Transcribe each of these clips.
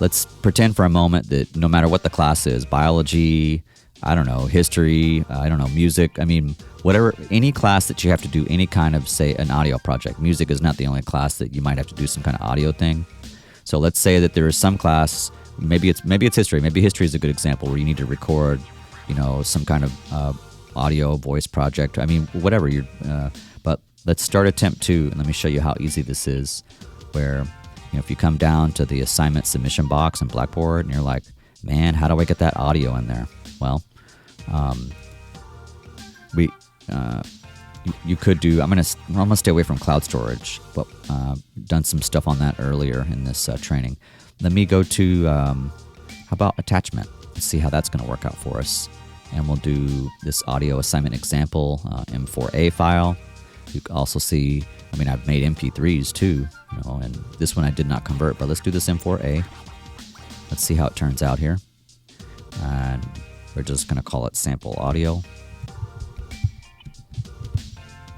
let's pretend for a moment that no matter what the class is, biology, I don't know, history, I don't know, music, I mean, whatever, any class that you have to do any kind of, say, an audio project. Music is not the only class that you might have to do some kind of audio thing. So let's say that there is some class, maybe it's history. Maybe history is a good example where you need to record, you know, some kind of audio voice project. I mean, whatever but let's start attempt 2, and let me show you how easy this is. Where, you know, if you come down to the assignment submission box in Blackboard, and you're like, man, how do I get that audio in there? Well, you could do. I'm gonna stay away from cloud storage, but done some stuff on that earlier in this training. Let me go to how about attachment? Let's see how that's gonna work out for us. And we'll do this audio assignment example M4A file. You can also see, I mean, I've made MP3s too, you know, and this one I did not convert, but let's do this M4A. Let's see how it turns out here. And we're just gonna call it sample audio.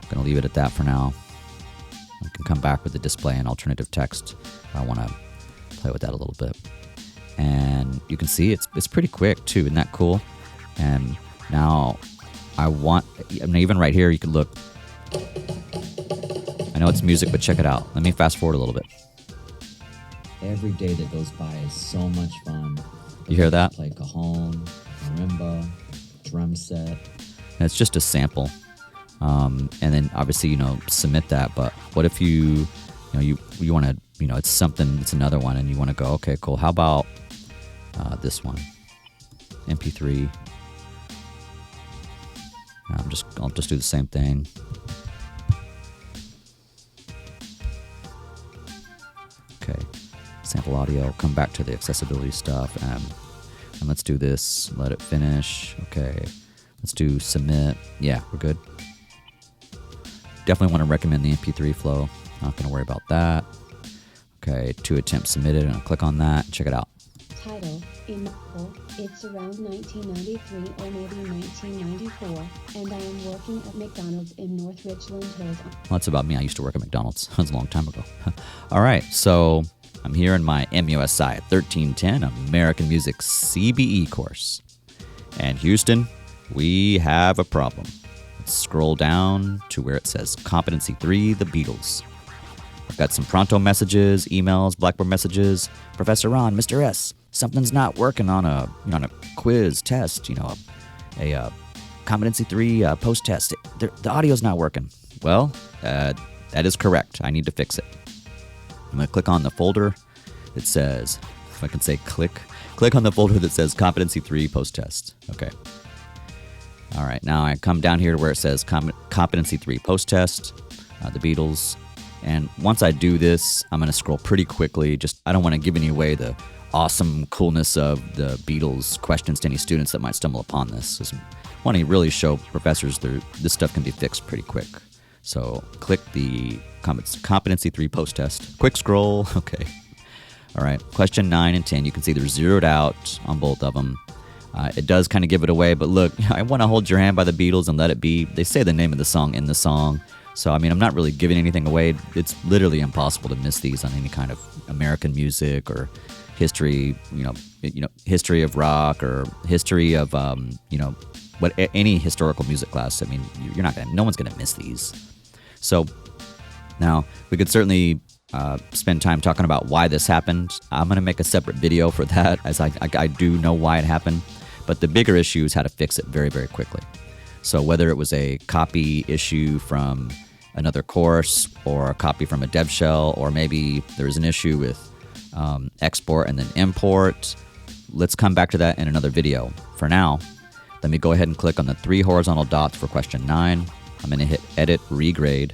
Gonna leave it at that for now. I can come back with the display and alternative text if I wanna play with that a little bit. And you can see it's pretty quick too, isn't that cool? And now I mean, even right here, you can look. I know it's music, but check it out. Let me fast forward a little bit. Every day that goes by is so much fun. You hear that? Play cajon, marimba, drum set. And it's just a sample. And then obviously, you know, submit that. But what if you want to, you know, it's another one, and you want to go, okay, cool. How about this one, MP3? I'll just do the same thing. Okay, sample audio. Come back to the accessibility stuff, and let's do this. Let it finish. Okay, let's do submit. Yeah, we're good. Definitely want to recommend the MP3 flow. Not going to worry about that. Okay, 2 attempts submitted, and I'll click on that. Check it out. Title, it's around 1993 or maybe 1994, and I am working at McDonald's in North Richland Hills. Well, that's about me. I used to work at McDonald's. That was a long time ago. All right, so I'm here in my MUSI 1310 American Music CBE course. And Houston, we have a problem. Let's scroll down to where it says Competency 3, the Beatles. I've got some pronto messages, emails, Blackboard messages. Professor Ron, Mr. S, something's not working on a quiz test, a Competency 3 post test. The audio's not working. Well, that is correct. I need to fix it. I'm going to click on the folder that says, if I can say click on the folder that says Competency 3 post test. Okay. All right, now I come down here to where it says Competency 3 post test, the Beatles. And once I do this, I'm going to scroll pretty quickly. I don't want to give any away the awesome coolness of the Beatles questions to any students that might stumble upon this. I want to really show professors this stuff can be fixed pretty quick. So click the Competency 3 post test. Quick scroll. Okay. All right. Question 9 and 10. You can see they're zeroed out on both of them. It does kind of give it away, but look, I Want to Hold Your Hand by the Beatles and Let It Be. They say the name of the song in the song. So, I mean, I'm not really giving anything away. It's literally impossible to miss these on any kind of American music or history, history of rock or history of, any historical music class. I mean, no one's going to miss these. So now we could certainly spend time talking about why this happened. I'm going to make a separate video for that, as I do know why it happened. But the bigger issue is how to fix it very, very quickly. So whether it was a copy issue from another course or a copy from a dev shell, or maybe there was an issue with export and then import, let's come back to that in another video. For now, let me go ahead and click on the 3 horizontal dots for question 9. I'm going to hit Edit Regrade.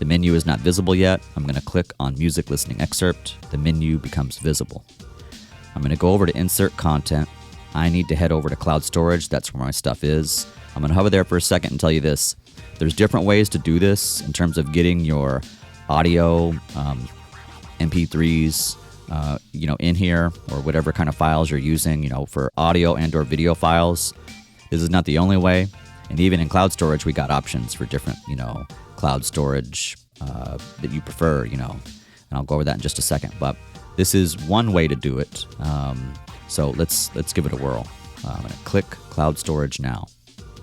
The menu is not visible yet. I'm going to click on Music Listening Excerpt. The menu becomes visible. I'm going to go over to Insert Content. I need to head over to Cloud Storage. That's where my stuff is. I'm going to hover there for a second and tell you this. There's different ways to do this in terms of getting your audio, MP3s, in here, or whatever kind of files you're using, for audio and or video files. This is not the only way. And even in cloud storage, we got options for different, cloud storage that you prefer, and I'll go over that in just a second. But this is one way to do it. So let's give it a whirl. I'm going to click Cloud Storage now.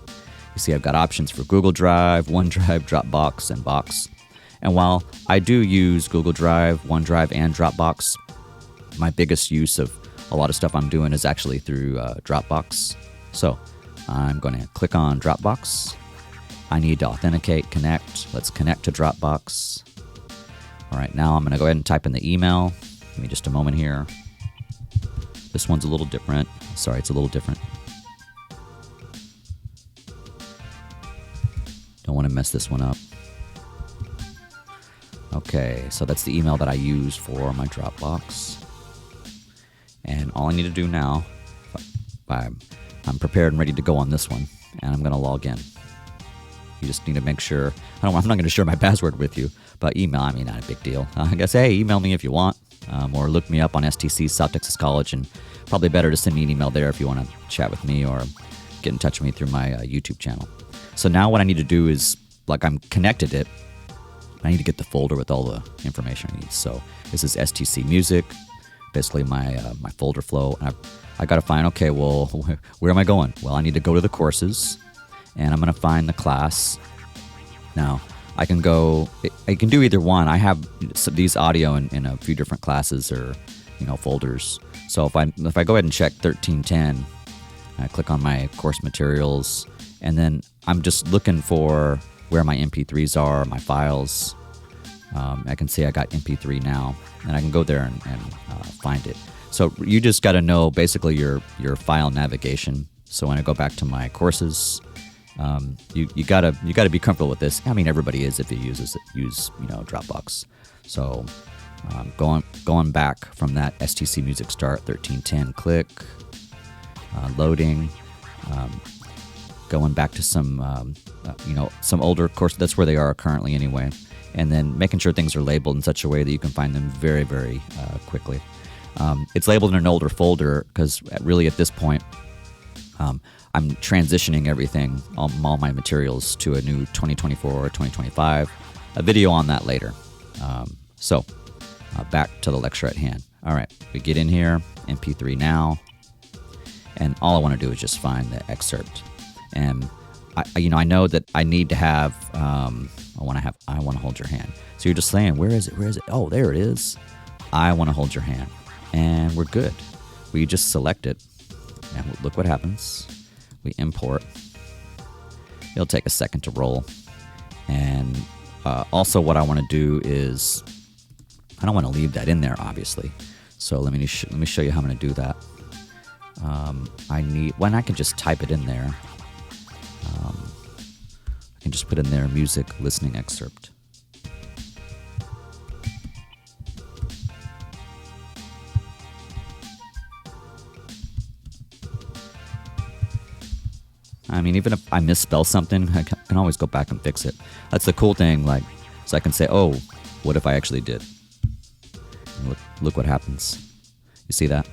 You see I've got options for Google Drive, OneDrive, Dropbox, and Box. And while I do use Google Drive, OneDrive, and Dropbox, my biggest use of a lot of stuff I'm doing is actually through Dropbox. So I'm going to click on Dropbox. I need to authenticate, connect. Let's connect to Dropbox. All right, now I'm going to go ahead and type in the email. Give me just a moment here. This one's a little different. Sorry, it's a little different. Don't want to mess this one up. Okay, so that's the email that I use for my Dropbox. And all I need to do now, I'm prepared and ready to go on this one, and I'm going to log in. You just need to make sure, I'm not going to share my password with you, but email, I mean, not a big deal. I guess, hey, email me if you want, or look me up on STC, South Texas College, and probably better to send me an email there if you want to chat with me or get in touch with me through my YouTube channel. So now what I need to do is, like I'm connected it, I need to get the folder with all the information I need. So this is STC Music, basically my folder flow. And I got to find, okay, well, where am I going? Well, I need to go to the courses, and I'm going to find the class. Now, I can do either one. I have these audio in a few different classes or, folders. So if I go ahead and check 1310, I click on my course materials, and then I'm just looking for where my MP3s are, my files. I can see I got MP3 now, and I can go there and find it. So you just got to know basically your file navigation. So when I go back to my courses, you gotta be comfortable with this. I mean, everybody is if you use Dropbox. So going back from that STC Music Start 1310, click loading. Going back to some older courses. That's where they are currently anyway. And then making sure things are labeled in such a way that you can find them very, very quickly. It's labeled in an older folder because really at this point, I'm transitioning everything, all my materials to a new 2024 or 2025. A video on that later. So back to the lecture at hand. All right, we get in here, MP3 now. And all I want to do is just find the excerpt. And I know that I need to have. I want to hold your hand. So you're just saying, where is it? Where is it? Oh, there it is. I want to hold your hand, and we're good. We just select it, and look what happens. We import. It'll take a second to roll, and also what I want to do is, I don't want to leave that in there, obviously. So let me show you how I'm going to do that. I can just type it in there. I can just put in there music listening excerpt. I mean, even if I misspell something, I can always go back and fix it. That's the cool thing, so I can say, oh, what if I actually did? And look what happens. You see that?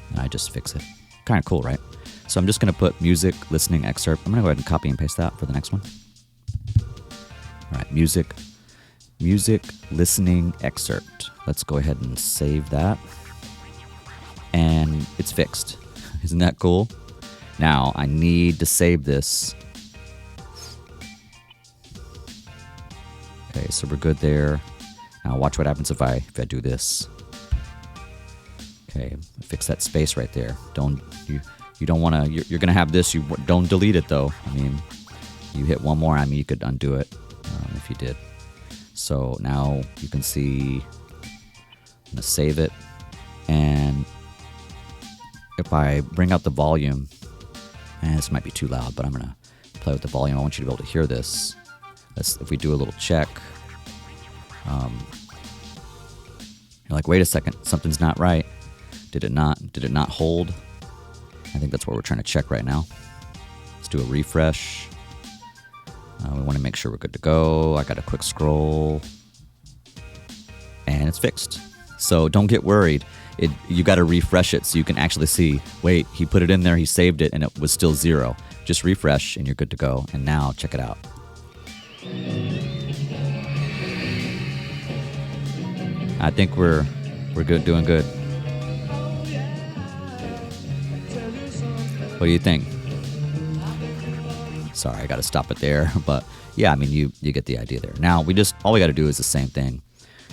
And I just fix it. Kind of cool, right? So I'm just going to put music listening excerpt. I'm going to go ahead and copy and paste that for the next one. All right, music listening excerpt. Let's go ahead and save that. And it's fixed. Isn't that cool? Now I need to save this. Okay, so we're good there. Now watch what happens if I do this. Okay, fix that space right there. You don't want to. You're going to have this. You don't delete it though. I mean, you hit one more. I mean, you could undo it if you did. So now you can see. I'm going to save it, and if I bring out the volume, and this might be too loud, but I'm going to play with the volume. I want you to be able to hear this. If we do a little check, you're like, wait a second, something's not right. Did it not hold? I think that's what we're trying to check right now. Let's do a refresh. We want to make sure we're good to go. I got a quick scroll, and it's fixed. So don't get worried. You got to refresh it so you can actually see, wait, he put it in there, he saved it, and it was still 0. Just refresh, and you're good to go. And now check it out. I think we're We're good, doing good. What do you think? Sorry, I got to stop it there. But yeah, I mean, you get the idea there. Now, all we got to do is the same thing.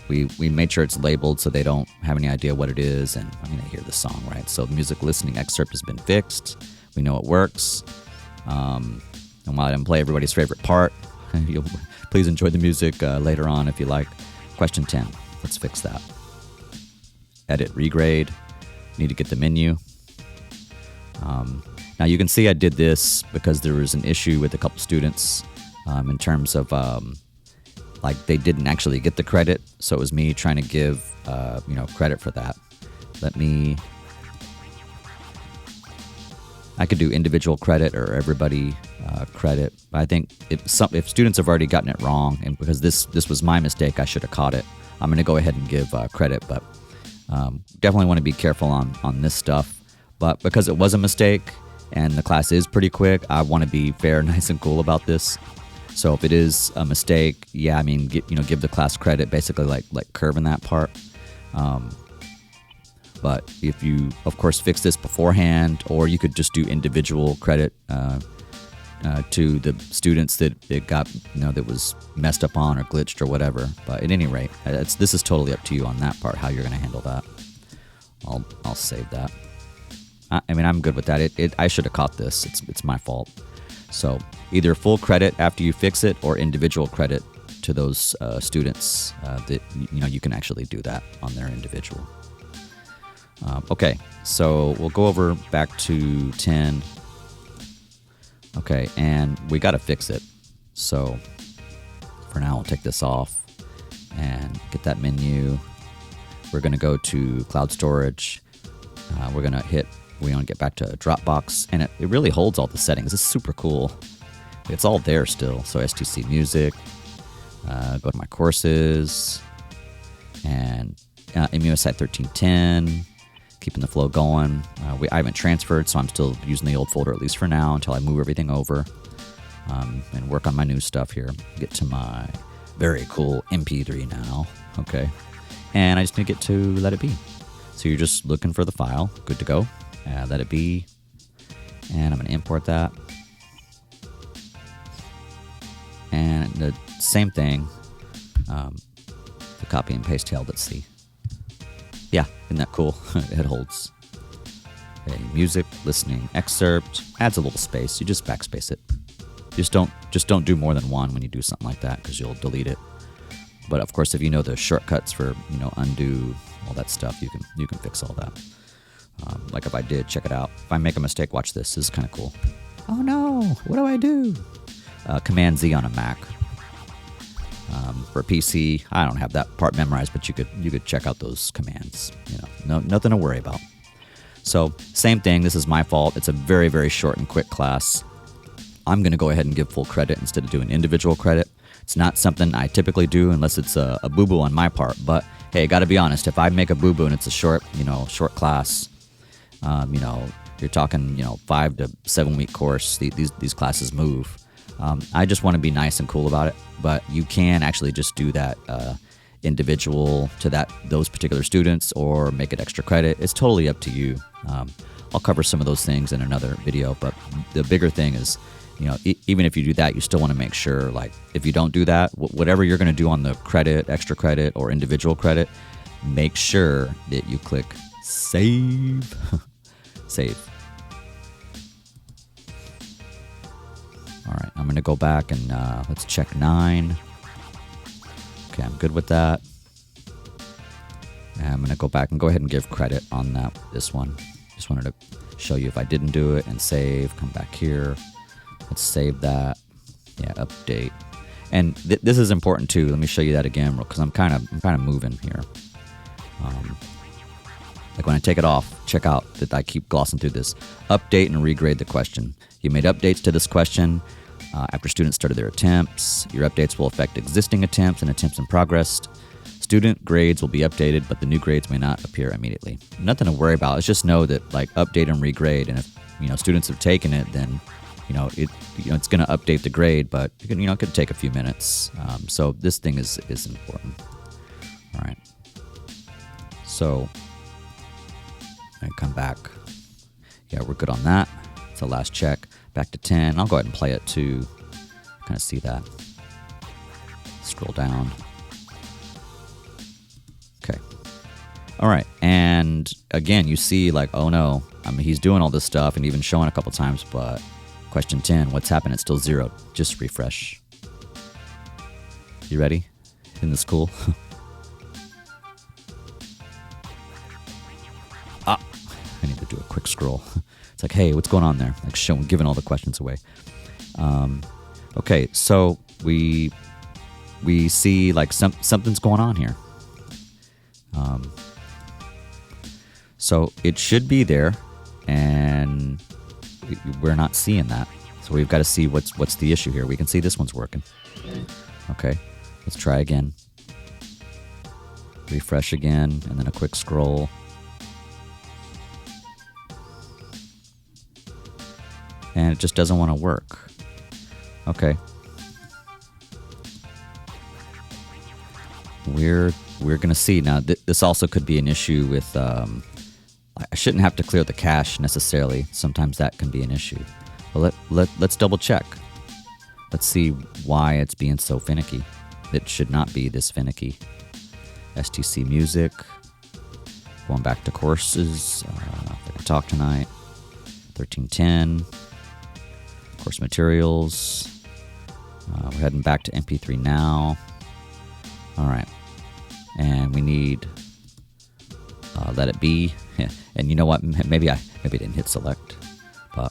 We made sure it's labeled so they don't have any idea what it is. And I'm going to hear the song, right? So the music listening excerpt has been fixed. We know it works. And while I didn't play everybody's favorite part, you'll please enjoy the music later on if you like. Question 10. Let's fix that. Edit, regrade. Need to get the menu. Now you can see I did this because there was an issue with a couple students in terms of like they didn't actually get the credit. So it was me trying to give credit for that. I could do individual credit or everybody credit. But I think if students have already gotten it wrong, and because this was my mistake, I should have caught it. I'm going to go ahead and give credit, but definitely want to be careful on this stuff. But because it was a mistake and the class is pretty quick, I want to be fair, nice, and cool about this. So if it is a mistake, yeah, I mean, give the class credit, basically like curving that part. But if you, of course, fix this beforehand, or you could just do individual credit to the students that it got, that was messed up on or glitched or whatever. But at any rate, this is totally up to you on that part, how you're going to handle that. I'll save that. I mean, I'm good with that. I should have caught this. It's my fault. So either full credit after you fix it, or individual credit to those students that you can actually do that on their individual. Okay, so we'll go over back to 10. Okay, and we got to fix it. So for now, we'll take this off and get that menu. We're going to go to cloud storage. We're going to we want to get back to Dropbox, and it really holds all the settings. It's super cool. It's all there still. So STC Music, go to my courses, and MUSI 1310, keeping the flow going. I haven't transferred, so I'm still using the old folder, at least for now, until I move everything over and work on my new stuff here. Get to my very cool MP3 now. Okay. And I just need to get to Let It Be. So you're just looking for the file. Good to go. Let It Be. And I'm going to import that. And the same thing. The copy and paste tail. Let's see. Yeah, isn't that cool? It holds. Okay, music, listening, excerpt. Adds a little space. You just backspace it. Just don't do more than one when you do something like that, because you'll delete it. But of course, if you know the shortcuts for undo, all that stuff, you can fix all that. Like if I did, check it out. If I make a mistake, watch this. This is kind of cool. Oh no, what do I do? Command Z on a Mac. For PC, I don't have that part memorized, but you could check out those commands. Nothing to worry about. So same thing. This is my fault. It's a very, very short and quick class. I'm going to go ahead and give full credit instead of doing individual credit. It's not something I typically do unless it's a boo-boo on my part. But hey, got to be honest. If I make a boo-boo and it's a short class, you're talking 5 to 7 week course. These classes move. I just want to be nice and cool about it. But you can actually just do that individual to those particular students, or make it extra credit. It's totally up to you. I'll cover some of those things in another video. But the bigger thing is, even if you do that, you still want to make sure, like, if you don't do that, whatever you're going to do on the credit, extra credit, or individual credit, make sure that you click save. Save. All right, I'm going to go back and let's check 9. Okay, I'm good with that. And I'm going to go back and go ahead and give credit on this one. Just wanted to show you if I didn't do it, and save. Come back here. Let's save that. Yeah, update. And this is important too. Let me show you that again, because I'm kind of moving here. Like when I take it off, check out that I keep glossing through this. Update and regrade the question. You made updates to this question after students started their attempts. Your updates will affect existing attempts and attempts in progress. Student grades will be updated, but the new grades may not appear immediately. Nothing to worry about. It's just know that, like, update and regrade. And if students have taken it, then it's going to update the grade, but it could take a few minutes. So this thing is important. All right. So I come back. Yeah, we're good on that. It's the last check. Back to 10. I'll go ahead and play it to kind of see that. Scroll down. Okay. All right. And again, you see like, oh no, I mean, he's doing all this stuff and even showing a couple times, but question 10, what's happened? It's still 0. Just refresh. You ready? Isn't this cool? I need to do a quick scroll. It's like, hey, what's going on there? Like giving all the questions away. Okay, so we see like something's going on here. So it should be there, and we're not seeing that. So we've got to see what's the issue here. We can see this one's working. Okay, let's try again. Refresh again, and then a quick scroll. And it just doesn't want to work. Okay. We're gonna see now. This also could be an issue with. I shouldn't have to clear the cache necessarily. Sometimes that can be an issue. But let's double check. Let's see why it's being so finicky. It should not be this finicky. STC music. Going back to courses. If I can talk tonight. 1310. Course materials. We're heading back to MP3 now. All right. And we need let it be. And you know what? Maybe I didn't hit select. But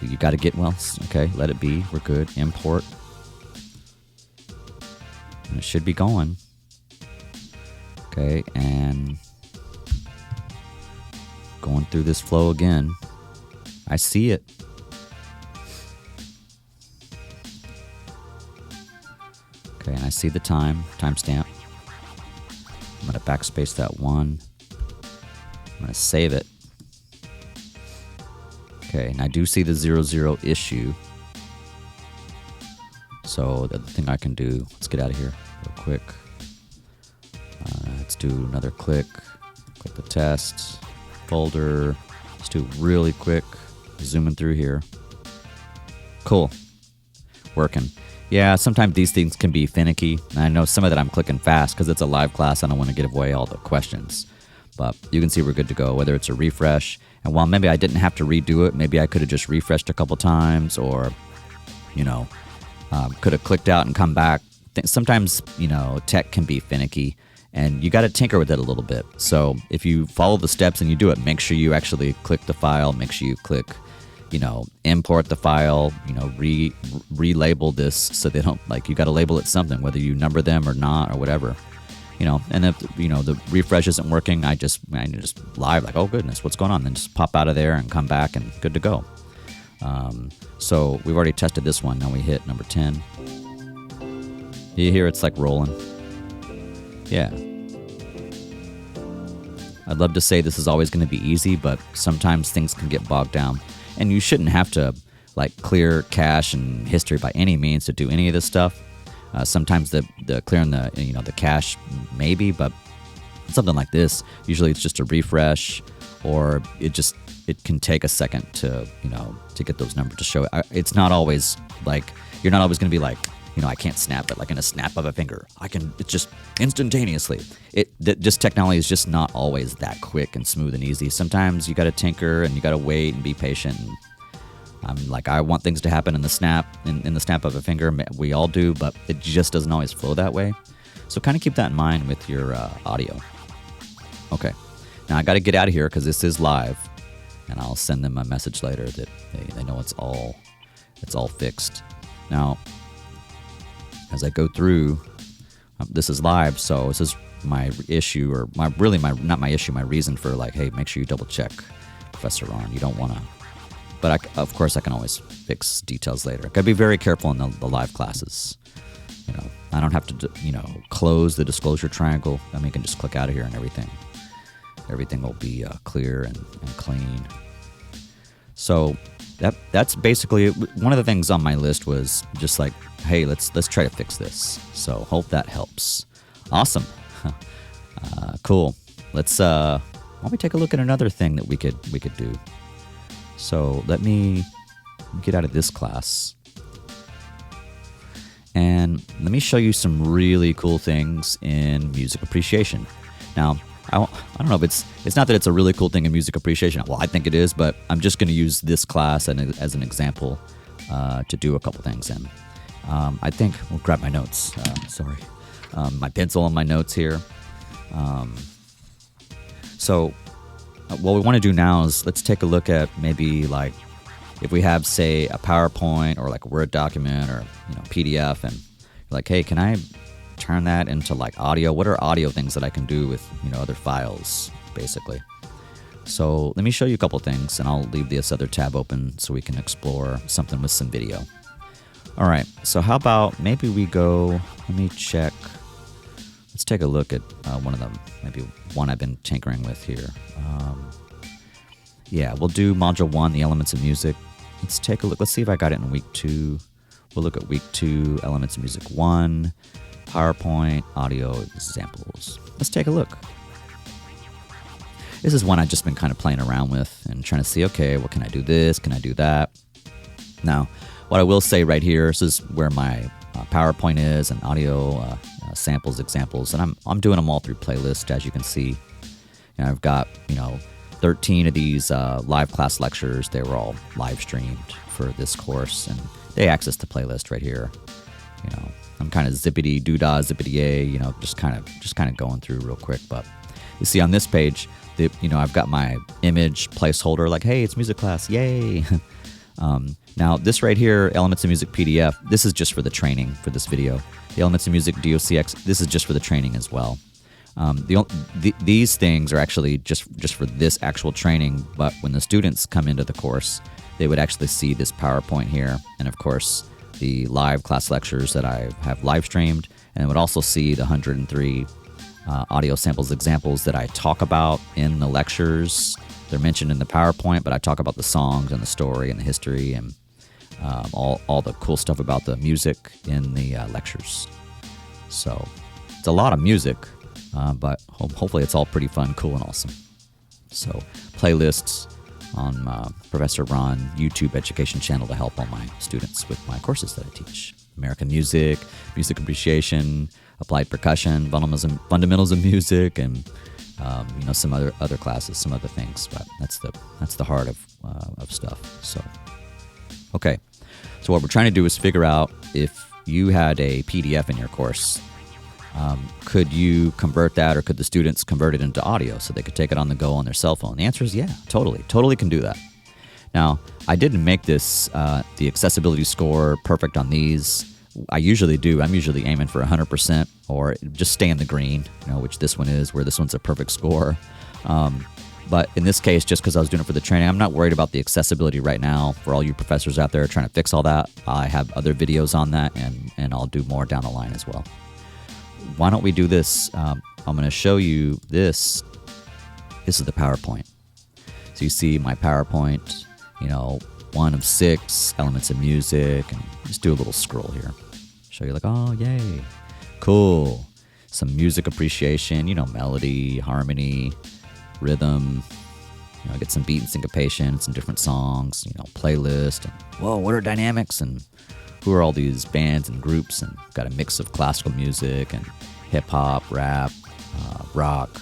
you got to get, well, okay, let it be. We're good. Import. And it should be going. Okay, and going through this flow again. I see it. Okay, and I see the timestamp. I'm going to backspace that one. I'm going to save it. Okay, and I do see the 00 issue. So the thing I can do, let's get out of here real quick. Let's do another click. Click the test folder. Let's do it really quick. Zooming through here. Cool. Working. Yeah, sometimes these things can be finicky. I know some of that I'm clicking fast because it's a live class. I don't want to give away all the questions. But you can see we're good to go, whether it's a refresh. And while maybe I didn't have to redo it, maybe I could have just refreshed a couple times or, could have clicked out and come back. Sometimes, tech can be finicky and you got to tinker with it a little bit. So if you follow the steps and you do it, make sure you actually click the file. Make sure you click, import the file, relabel this so they don't, you got to label it something, whether you number them or not or whatever. And if, the refresh isn't working, I just live oh goodness, what's going on? Then just pop out of there and come back and good to go. So we've already tested this one. Now we hit number 10. You hear it's rolling. Yeah. I'd love to say this is always going to be easy, but sometimes things can get bogged down. And you shouldn't have to clear cache and history by any means to do any of this stuff. Sometimes the clearing the cache maybe, but something like this, usually it's just a refresh, or it can take a second to get those numbers to show. It's not always you're not always going to be I can't snap it in a snap of a finger. It's just instantaneously. Just technology is just not always that quick and smooth and easy. Sometimes you got to tinker and you got to wait and be patient. And I want things to happen in the snap of a finger. We all do, but it just doesn't always flow that way. So kind of keep that in mind with your audio. Okay, now I got to get out of here because this is live, and I'll send them a message later that they know it's all fixed. Now, as I go through, this is live, so this is my issue, or my reason for hey, make sure you double check Professor Ron. You don't want to. But of course, I can always fix details later. Got to be very careful in the live classes. I don't have to, close the disclosure triangle. I can just click out of here and everything will be clear and clean. So that's basically one of the things on my list was just hey, let's try to fix this. So hope that helps. Awesome. Cool. let's why don't we take a look at another thing that we could do. So let me get out of this class. And let me show you some really cool things in music appreciation. Now, I don't know if it's not that it's a really cool thing in music appreciation. Well, I think it is, but I'm just going to use this class as an example to do a couple things in. I think we'll grab my notes. Sorry, my pencil and my notes here. So what we want to do now is let's take a look at maybe like if we have, say, a PowerPoint or like a Word document or PDF, and you're like, hey, can I turn that into like audio? What are audio things that I can do with other files, basically? So let me show you a couple things, and I'll leave this other tab open so we can explore something with some video. All right, so how about maybe we go, let me check. Let's take a look at one of them, maybe one I've been tinkering with here. Yeah, we'll do Module 1, the elements of music. Let's take a look. Let's see if I got it in week 2. We'll look at week 2, elements of music 1, PowerPoint, audio examples. Let's take a look. This is one I've just been kind of playing around with and trying to see, okay, well, can I do this? Can I do that? Now, what I will say right here, this is where my PowerPoint is and audio samples, examples, and I'm doing them all through playlist, as you can see. And I've got, 13 of these live class lectures. They were all live streamed for this course, and they access the playlist right here. I'm kind of zippity doodah, zippity yay, just kind of going through real quick. But you see on this page, I've got my image placeholder, like, hey, it's music class, yay. Now this right here, Elements of Music PDF, this is just for the training for this video. The Elements of Music DOCX, this is just for the training as well. These things are actually just for this actual training, but when the students come into the course, they would actually see this PowerPoint here, and of course the live class lectures that I have live streamed, and would also see the 103 audio samples examples that I talk about in the lectures. They're mentioned in the PowerPoint, but I talk about the songs and the story and the history and all the cool stuff about the music in the lectures. So it's a lot of music. But hopefully it's all pretty fun, cool, and awesome. So playlists on Professor Ron YouTube education channel to help all my students with my courses that I teach. American music, music appreciation, applied percussion, fundamentals of music, and some other classes, some other things. But that's the heart of stuff. So okay, so what we're trying to do is figure out if you had a PDF in your course. Could you convert that, or could the students convert it into audio so they could take it on the go on their cell phone? The answer is yeah, totally can do that. Now, I didn't make this, the accessibility score perfect on these. I usually do. I'm usually aiming for 100% or just stay in the green, which this one is, where this one's a perfect score. But in this case, just because I was doing it for the training, I'm not worried about the accessibility right now. For all you professors out there trying to fix all that, I have other videos on that, and I'll do more down the line as well. Why don't we do this? I'm going to show you this. This is the PowerPoint. So you see my PowerPoint, 1 of 6 elements of music, and just do a little scroll here. Show you like, oh, yay. Cool. Some music appreciation, melody, harmony, rhythm, get some beat and syncopation, some different songs, playlist, and whoa, what are dynamics, and who are all these bands and groups, and got a mix of classical music and hip-hop, rap, rock,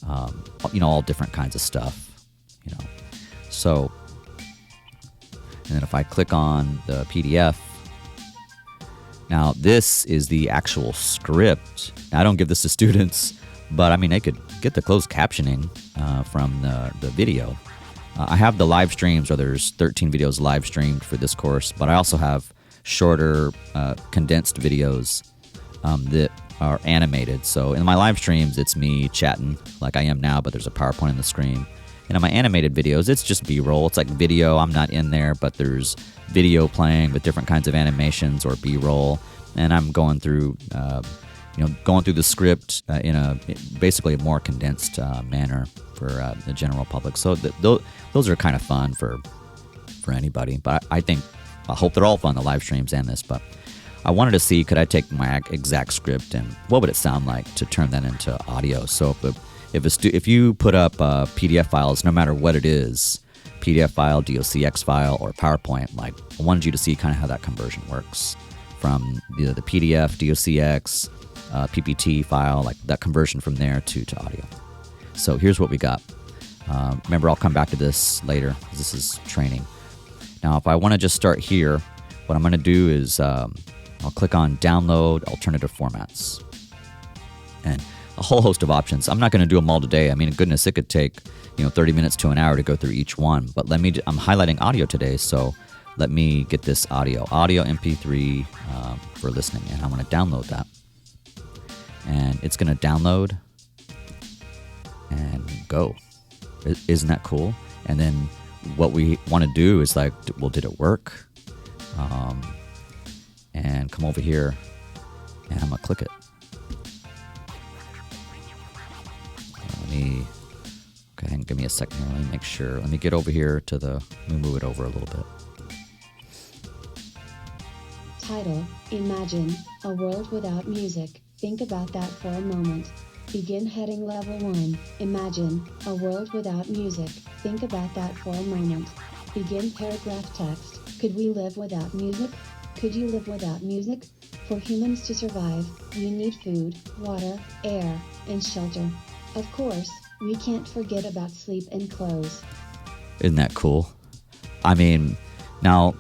all different kinds of stuff, So, and then if I click on the PDF, now this is the actual script. Now, I don't give this to students, but they could get the closed captioning from the video. I have the live streams, or there's 13 videos live streamed for this course, but I also have shorter, condensed videos that are animated. So in my live streams, it's me chatting like I am now, but there's a PowerPoint on the screen. And in my animated videos, it's just B-roll. It's like video. I'm not in there, but there's video playing with different kinds of animations or B-roll. And I'm going through, going through the script in basically a more condensed manner for the general public. So those are kind of fun for anybody. But I hope they're all fun, the live streams and this. But I wanted to see, could I take my exact script and what would it sound like to turn that into audio? So if you put up PDF files, no matter what it is, PDF file, DOCX file, or PowerPoint, like I wanted you to see kind of how that conversion works from the PDF, DOCX, PPT file, like that conversion from there to audio. So here's what we got. Remember, I'll come back to this later. This is training. Now, if I want to just start here, what I'm going to do is I'll click on Download Alternative Formats. And a whole host of options. I'm not going to do them all today. I mean, goodness, it could take 30 minutes to an hour to go through each one. But I'm highlighting audio today, so let me get this audio MP3 for listening, and I'm going to download that. And it's going to download and go. Isn't that cool? And then what we want to do is like, well, did it work? And come over here, and I'm going to click it. Go ahead and give me a second here. Let me make sure. Let me get over here let me move it over a little bit. Title: Imagine a world without music. Think about that for a moment. Begin heading level 1. Imagine a world without music. Think about that for a moment. Begin paragraph text. Could we live without music? Could you live without music? For humans to survive, we need food, water, air, and shelter. Of course, we can't forget about sleep and clothes. Isn't that cool? I mean, now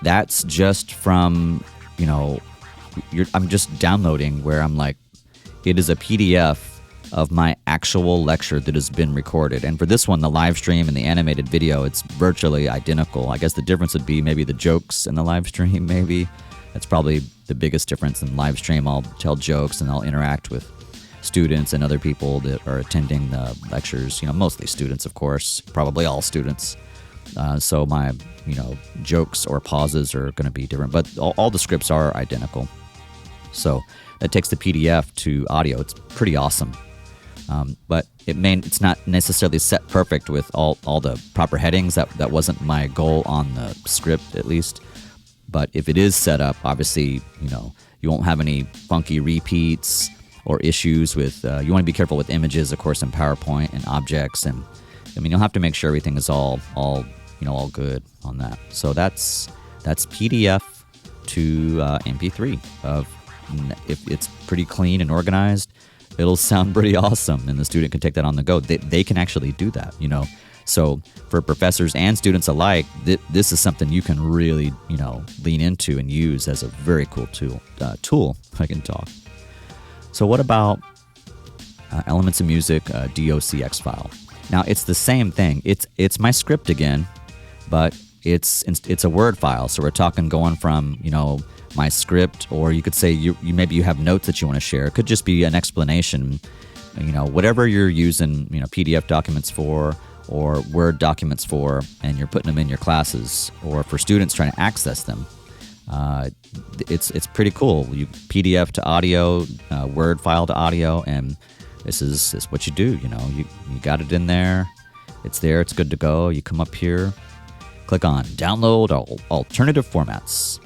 that's just from, I'm just downloading where I'm like, it is a PDF of my actual lecture that has been recorded. And for this one, the live stream and the animated video, it's virtually identical. I guess the difference would be maybe the jokes in the live stream, maybe. That's probably the biggest difference. In live stream, I'll tell jokes and I'll interact with students and other people that are attending the lectures, mostly students, of course, probably all students. So my, jokes or pauses are going to be different, but all the scripts are identical. So that takes the PDF to audio. It's pretty awesome. But it's not necessarily set perfect with all the proper headings. That wasn't my goal on the script, at least. But if it is set up, obviously, you won't have any funky repeats or issues with, you want to be careful with images, of course, in PowerPoint and objects. And you'll have to make sure everything is all good on that. So that's PDF to MP3 if it's pretty clean and organized, it'll sound pretty awesome. And the student can take that on the go. They can actually do that, So for professors and students alike, this is something you can really, lean into and use as a very cool tool, if I can talk. So what about Elements of Music DOCX file? Now it's the same thing. It's my script again, but it's a Word file. So we're talking going from my script, or you could say maybe you have notes that you want to share. It could just be an explanation. Whatever you're using PDF documents for or Word documents for, and you're putting them in your classes, or for students trying to access them. It's pretty cool. You PDF to audio, Word file to audio, and this is what you do. You got it in there. It's there. It's good to go. You come up here, click on Download Alternative Formats,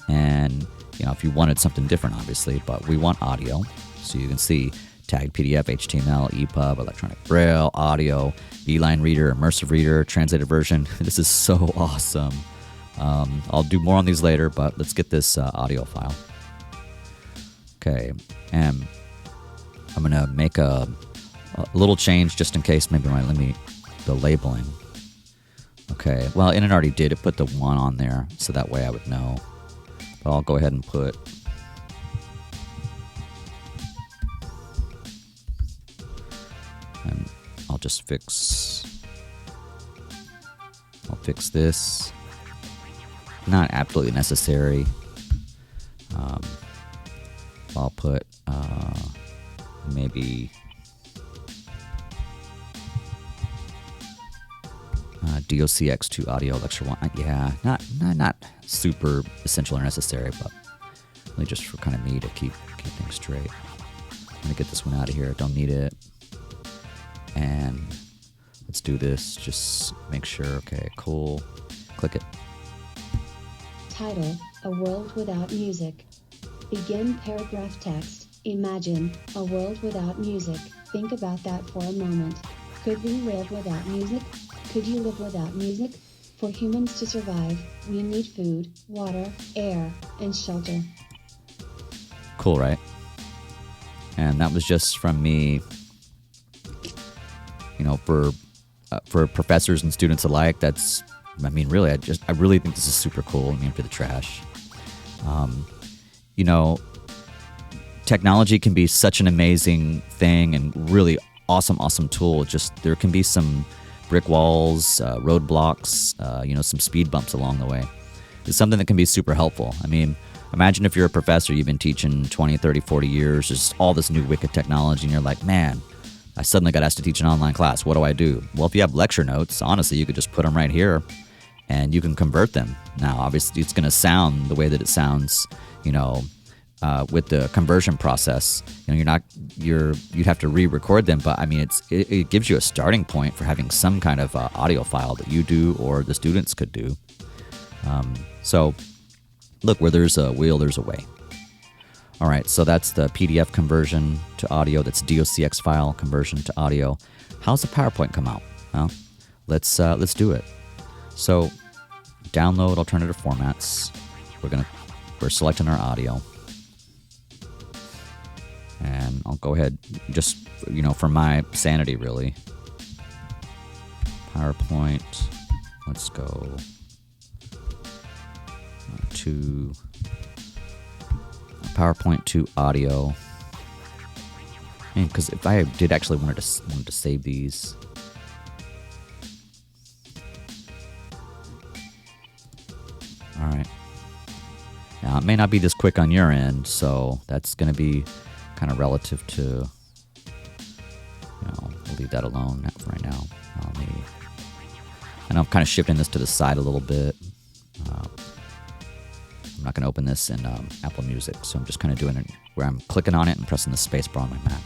and if you wanted something different, obviously, but we want audio, so you can see tagged PDF, HTML, EPUB, electronic braille, audio, Beeline Reader, Immersive Reader, translated version. This is so awesome. I'll do more on these later, but let's get this audio file. Okay, and I'm going to make a little change just in case maybe the labeling. Okay, well, and it already did. It put the 1 on there, so that way I would know. But I'll go ahead and put... And I'll just fix this. Not absolutely necessary. I'll put maybe DOCX to audio lecture 1. Yeah, not super essential or necessary, but really just for kind of me to keep things straight. I'm gonna get this one out of here. Don't need it. And let's do this. Just make sure. Okay, cool. Click it. Title: A World Without Music. Begin paragraph text. Imagine a world without music. Think about that for a moment. Could we live without music? Could you live without music? For humans to survive, we need food, water, air, and shelter. Cool, right? And that was just from me, for professors and students alike. Really, I really think this is super cool. For the trash. Technology can be such an amazing thing and really awesome tool. Just there can be some brick walls, roadblocks, some speed bumps along the way. It's something that can be super helpful. Imagine if you're a professor, you've been teaching 20, 30, 40 years, there's all this new wicked technology, and you're like, man, I suddenly got asked to teach an online class. What do I do? Well, if you have lecture notes, honestly, you could just put them right here and you can convert them. Now, obviously, it's going to sound the way that it sounds, with the conversion process. You'd have to re-record them, but it gives you a starting point for having some kind of audio file that you do or the students could do. So look, where there's a will, there's a way. All right, so that's the PDF conversion to audio. That's DOCX file conversion to audio. How's the PowerPoint come out? Well, let's do it. So download alternative formats. We're selecting our audio. And I'll go ahead, just, for my sanity, really. PowerPoint. Let's go to PowerPoint to audio. And because if I did actually wanted to save these. All right. Now, it may not be this quick on your end, so that's going to be kind of relative to, we'll leave that alone for right now. And I'm kind of shifting this to the side a little bit. I'm not going to open this in Apple Music, so I'm just kind of doing it where I'm clicking on it and pressing the space bar on my Mac.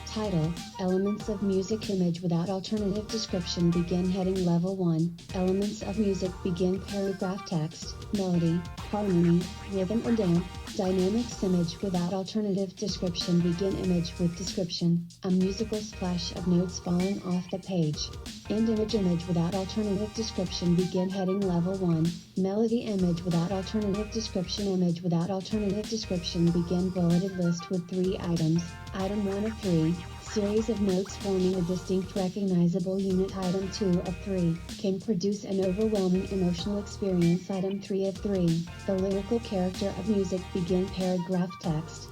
Title, Elements of Music Image without alternative description. Begin heading level 1. Elements of music. Begin paragraph text, melody, harmony, rhythm and amp. Dynamics image without alternative description. Begin image with description. A musical splash of notes falling off the page. End image without alternative description. Begin heading level 1. Melody image without alternative description. Image without alternative description. Begin bulleted list with 3 items. Item 1 of 3. Series of notes forming a distinct recognizable unit. Item 2 of 3. Can produce an overwhelming emotional experience. Item 3 of 3. The lyrical character of music. Begin paragraph text.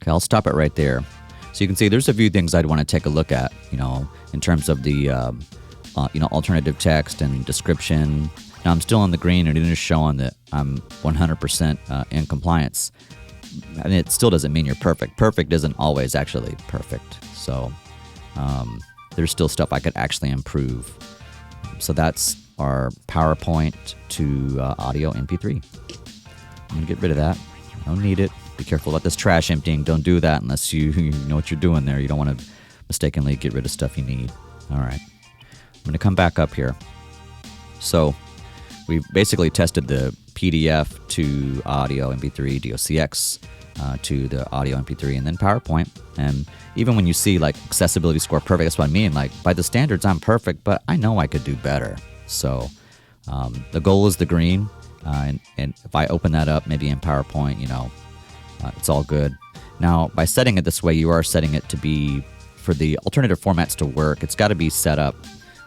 Okay, I'll stop it right there. So you can see there's a few things I'd want to take a look at, in terms of the, alternative text and description. Now, I'm still on the green, and it is showing that I'm 100% in compliance. It still doesn't mean you're perfect. Perfect isn't always actually perfect. So there's still stuff I could actually improve. So that's our PowerPoint to audio MP3. I'm going to get rid of that. I don't need it. Be careful about this trash emptying. Don't do that unless you know what you're doing there. You don't want to mistakenly get rid of stuff you need. All right. I'm going to come back up here. So we've basically tested the PDF to audio MP3, DOCX to the audio MP3, and then PowerPoint. And even when you see like accessibility score perfect, that's what I mean. Like by the standards, I'm perfect, but I know I could do better. So the goal is the green. And if I open that up, maybe in PowerPoint, it's all good. Now, by setting it this way, you are setting it to be, for the alternative formats to work, it's got to be set up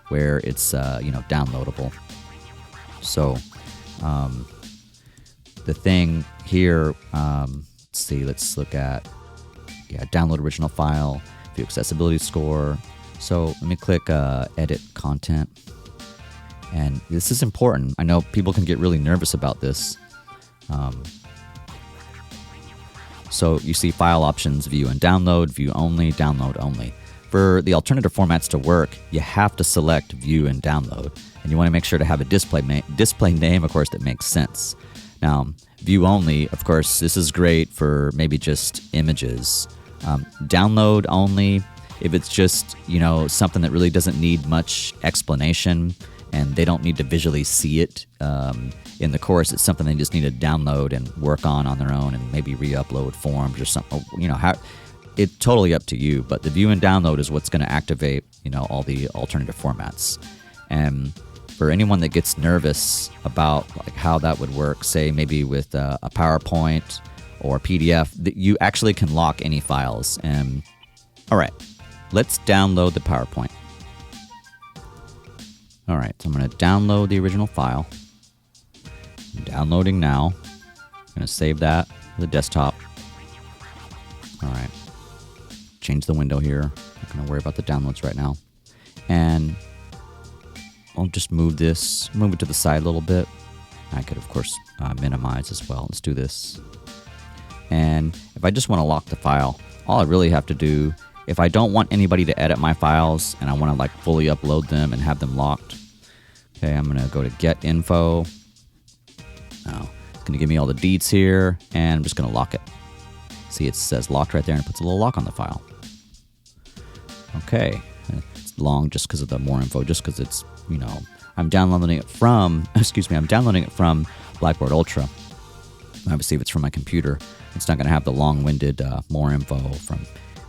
where it's, downloadable. So the thing here, let's look at, download original file, view accessibility score. So let me click edit content. And this is important. I know people can get really nervous about this. So you see file options, view and download, view only, download only. For the alternative formats to work, you have to select view and download. And you want to make sure to have a display name, of course, that makes sense. Now, view only, of course, this is great for maybe just images. Download only, if it's just, something that really doesn't need much explanation and they don't need to visually see it in the course. It's something they just need to download and work on their own and maybe re-upload forms or something. it's totally up to you, but the view and download is what's going to activate, all the alternative formats. And for anyone that gets nervous about like how that would work, say maybe with a PowerPoint or PDF, that you actually can lock any files. And all right, let's download the PowerPoint. All right, so I'm going to download the original file. I'm downloading now. I'm going to save that to the desktop. All right, change the window here. Not going to worry about the downloads right now. And I'll just move it to the side a little bit. I could, of course, minimize as well. Let's do this. And if I just want to lock the file, all I really have to do, if I don't want anybody to edit my files and I want to like fully upload them and have them locked, okay, I'm going to go to Get Info. Now, it's going to give me all the deets here, and I'm just going to lock it. See, it says locked right there, and it puts a little lock on the file. Okay, it's long just because of the more info, just because it's, I'm downloading it from Blackboard Ultra. Obviously, if it's from my computer, it's not going to have the long-winded more info from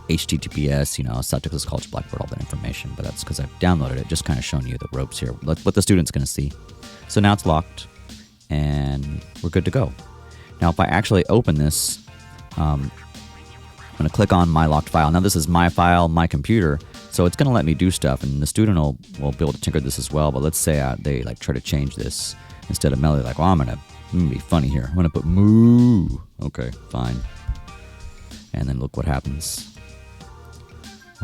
HTTPS, South Texas College Blackboard, all that information. But that's because I've downloaded it, just kind of showing you the ropes here, what the student's going to see. So now it's locked, and we're good to go. Now, if I actually open this, I'm going to click on my locked file. Now, this is my file, my computer, so it's going to let me do stuff, and the student will be able to tinker this as well. But let's say they like try to change this instead of melody, like, well, I'm going to be funny here. I'm going to put moo. Okay, fine. And then look what happens.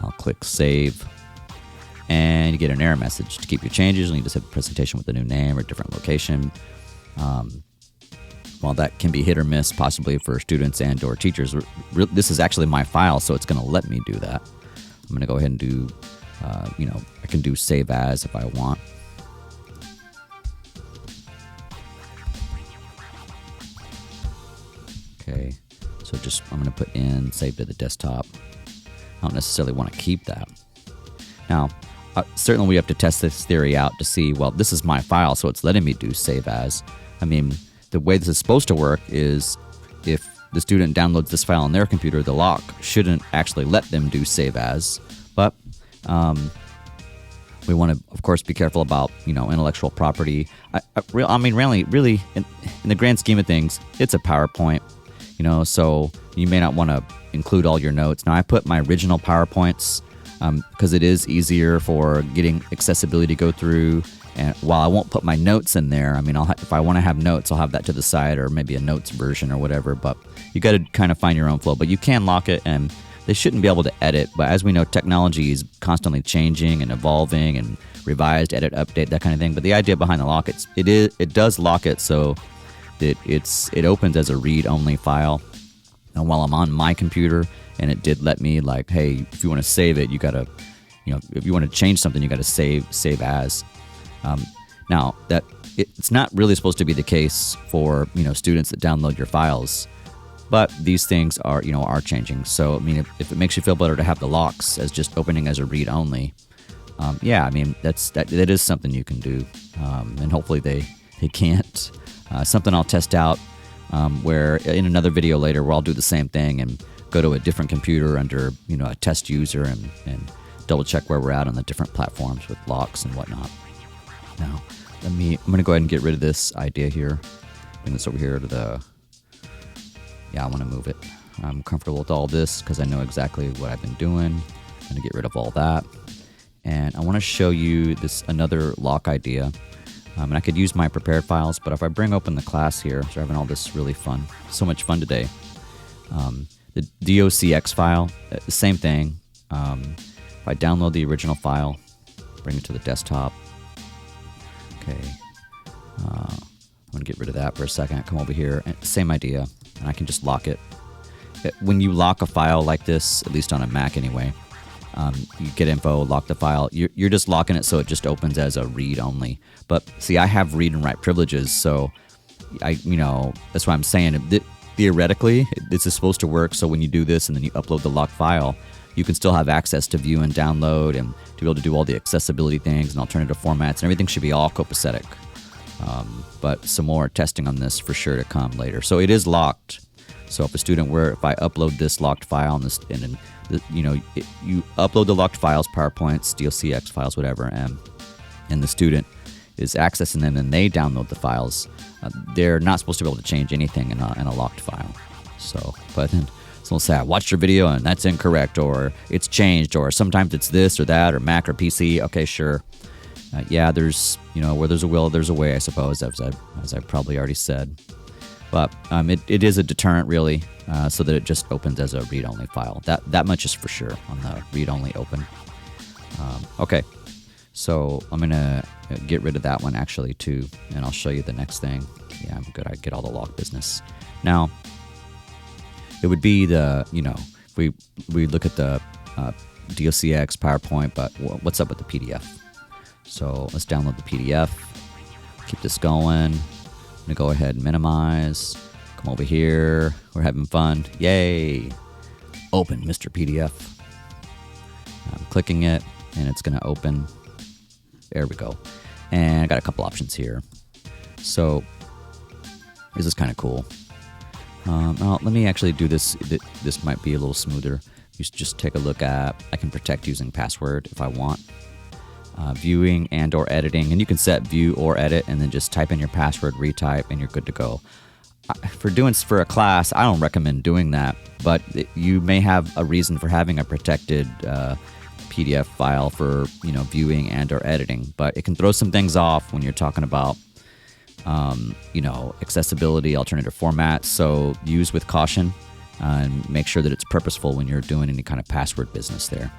I'll click save, and you get an error message. To keep your changes, you'll need to set the presentation with a new name or a different location. While that can be hit or miss, possibly for students and or teachers, this is actually my file, so it's going to let me do that. I'm going to go ahead and do, I can do save as if I want. Okay, so I'm going to put in save to the desktop. I don't necessarily want to keep that. Now, certainly we have to test this theory out to see, well, this is my file, so it's letting me do save as. I mean, the way this is supposed to work is if the student downloads this file on their computer, the lock shouldn't actually let them do save as. But we want to, of course, be careful about, intellectual property. Really, in the grand scheme of things, it's a PowerPoint, so you may not want to include all your notes. Now, I put my original PowerPoints because it is easier for getting accessibility to go through. And while I won't put my notes in there, if I want to have notes, I'll have that to the side, or maybe a notes version or whatever. But you got to kind of find your own flow. But you can lock it, and they shouldn't be able to edit. But as we know, technology is constantly changing and evolving, and revised, edit, update, that kind of thing. But the idea behind the lock, it does lock it so that it opens as a read-only file. And while I'm on my computer, and it did let me, like, hey, if you want to save it, you got to, if you want to change something, you got to save as. Now, that it's not really supposed to be the case for, students that download your files, but these things are changing. So, if it makes you feel better to have the locks as just opening as a read-only, that is something you can do, and hopefully they can't. Something I'll test out, where in another video later where I'll do the same thing and go to a different computer under, a test user and double check where we're at on the different platforms with locks and whatnot. Now, I'm going to go ahead and get rid of this idea here. Bring this over here to I want to move it. I'm comfortable with all this because I know exactly what I've been doing. I'm going to get rid of all that. And I want to show you another lock idea. And I could use my prepared files, but if I bring open the class here, so we're having all this really fun, so much fun today. The DOCX file, the same thing. If I download the original file, bring it to the desktop. Okay, I'm going to get rid of that for a second. Come over here, and same idea, and I can just lock it. When you lock a file like this, at least on a Mac anyway, you get info, lock the file. You're just locking it so it just opens as a read-only. But see, I have read and write privileges, so that's why I'm saying theoretically this is supposed to work. So when you do this and then you upload the locked file, you can still have access to view and download and to be able to do all the accessibility things and alternative formats, and everything should be all copacetic. But some more testing on this for sure to come later. So it is locked. So if if I upload this locked file you upload the locked files, PowerPoints, DLCX files, whatever, and the student is accessing them and they download the files, they're not supposed to be able to change anything in a locked file. So, but then someone will say, I watched your video and that's incorrect, or it's changed, or sometimes it's this or that, or Mac or PC. Okay, sure. Yeah, there's, where there's a will, there's a way, I suppose, as I've probably already said. But it is a deterrent, really, so that it just opens as a read-only file. That much is for sure on the read-only open. Okay, so I'm going to get rid of that one, actually, too, and I'll show you the next thing. Yeah, I'm good. I get all the lock business. Now, it would be if we look at the DLCX, PowerPoint, but what's up with the PDF? So let's download the PDF, keep this going. I'm going to go ahead and minimize, come over here, we're having fun, yay, open Mr. PDF. I'm clicking it, and it's going to open, there we go, and I got a couple options here. So this is kind of cool. Let me actually do this, this might be a little smoother. You just take a look at, I can protect using password if I want. Viewing and or editing, and you can set view or edit and then just type in your password, retype, and you're good to go. For a class, I don't recommend doing that, but you may have a reason for having a protected PDF file for viewing and or editing, but it can throw some things off when you're talking about accessibility, alternative formats. So use with caution and make sure that it's purposeful when you're doing any kind of password business there.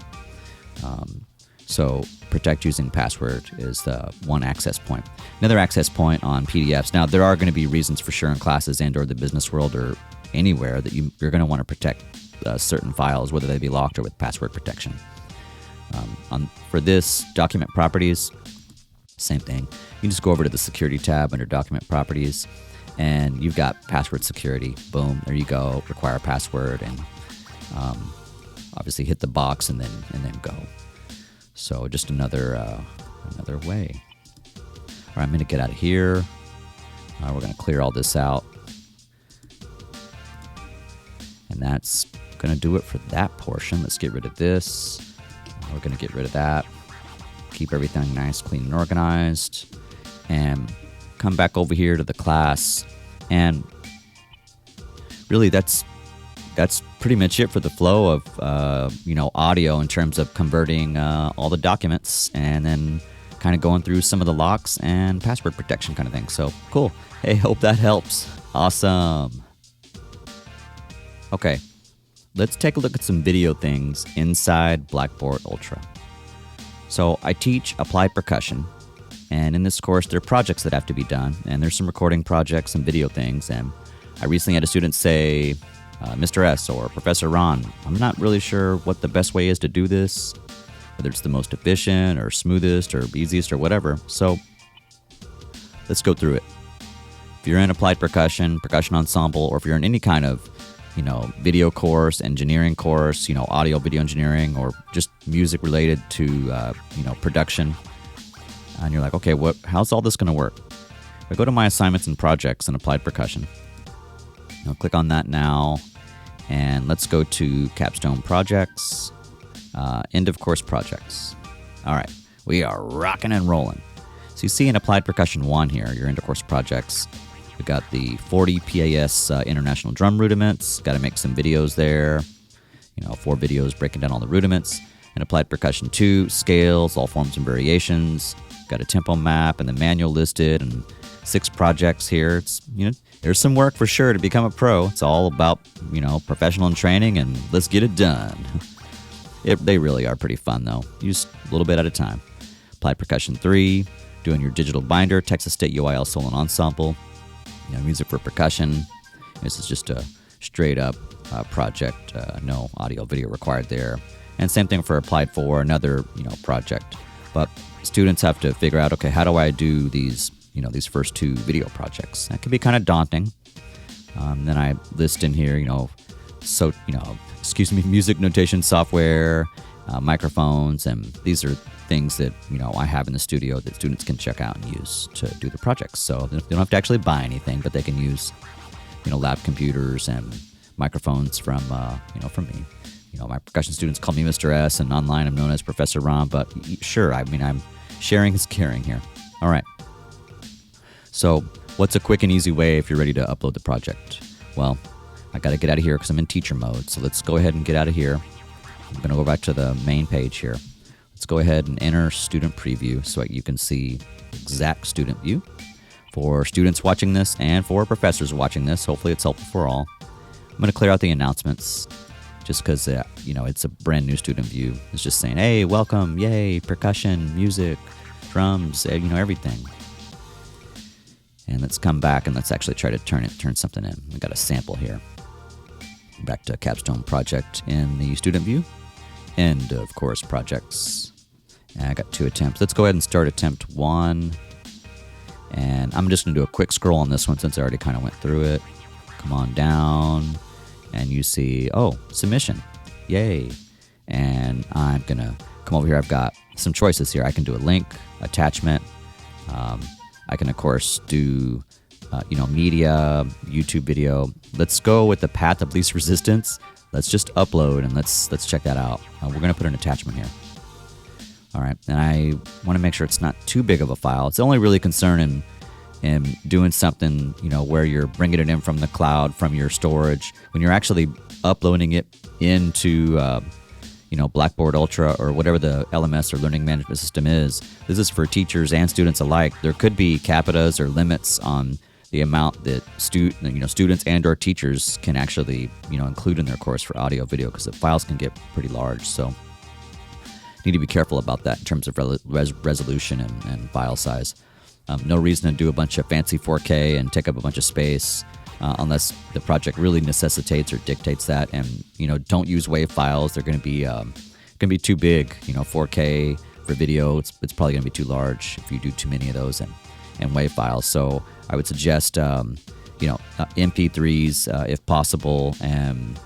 So protect using password is the one access point. Another access point on PDFs. Now, there are going to be reasons for sure in classes and or the business world or anywhere that you're going to want to protect certain files, whether they be locked or with password protection. For this, document properties, same thing. You just go over to the security tab under document properties, and you've got password security. Boom, there you go. Require password, and obviously hit the box and then go. So just another way. All right, I'm going to get out of here. We're going to clear all this out. And that's going to do it for that portion. Let's get rid of this. We're going to get rid of that. Keep everything nice, clean, and organized. And come back over here to the class. And really, that's pretty much it for the flow of audio in terms of converting all the documents and then kind of going through some of the locks and password protection kind of thing. So cool. Hey, hope that helps. Awesome. Okay, let's take a look at some video things inside Blackboard Ultra. So I teach applied percussion, and in this course there are projects that have to be done, and there's some recording projects and video things. And I recently had a student say, Mr. S or Professor Ron, I'm not really sure what the best way is to do this, whether it's the most efficient or smoothest or easiest or whatever. So let's go through it. If you're in applied percussion, percussion ensemble, or if you're in any kind of video course, engineering course, audio video engineering, or just music related to production, and you're like, okay, how's all this going to work? I go to my assignments and projects in applied percussion. I'll click on that now, and let's go to capstone projects, end of course projects. All right, we are rocking and rolling. So you see in applied percussion 1 here, your end of course projects. We've got the 40 PAS international drum rudiments. Got to make some videos there. 4 videos breaking down all the rudiments. And applied percussion 2, scales, all forms and variations. Got a tempo map and the manual listed, and 6 projects here. It's there's some work for sure to become a pro. It's all about professional and training, and let's get it done. They really are pretty fun though. Use a little bit at a time. Applied percussion 3, doing your digital binder, Texas State UIL solo and ensemble. Music for percussion. This is just a straight up project, no audio video required there. And same thing for applied 4, another project. But students have to figure out, okay, how do I do these these first 2 video projects? That can be kind of daunting. Then I list in here, music notation software, microphones, and these are things that I have in the studio that students can check out and use to do the projects. So they don't have to actually buy anything, but they can use lab computers and microphones from from me. My percussion students call me Mr. S, and online I'm known as Professor Ron. But sure, I mean, I'm sharing is caring here. All right. So what's a quick and easy way if you're ready to upload the project? Well, I got to get out of here because I'm in teacher mode. So let's go ahead and get out of here. I'm going to go back to the main page here. Let's go ahead and enter student preview so you can see exact student view for students watching this and for professors watching this. Hopefully it's helpful for all. I'm going to clear out the announcements just because, it's a brand new student view. It's just saying, hey, welcome, yay, percussion, music, drums, everything. And let's come back and let's actually try to turn something in. We got a sample here. Back to capstone project in the student view. End of course projects. And I got 2 attempts. Let's go ahead and start attempt 1. And I'm just going to do a quick scroll on this one since I already kind of went through it. Come on down. And you see, submission. Yay. And I'm going to come over here. I've got some choices here. I can do a link, attachment. I can, of course, do, media, YouTube video. Let's go with the path of least resistance. Let's just upload and let's check that out. We're going to put an attachment here. All right. And I want to make sure it's not too big of a file. It's only really concerned in doing something, where you're bringing it in from the cloud, from your storage. When you're actually uploading it into, Blackboard Ultra or whatever the LMS or learning management system is, this is for teachers and students alike. There could be capitas or limits on the amount that students and or teachers can actually, include in their course for audio video because the files can get pretty large. So need to be careful about that in terms of resolution and file size. No reason to do a bunch of fancy 4K and take up a bunch of space unless the project really necessitates or dictates that. And don't use WAV files. They're going to be too big. 4K for video, it's probably going to be too large if you do too many of those and WAV files. So I would suggest MP3s if possible, and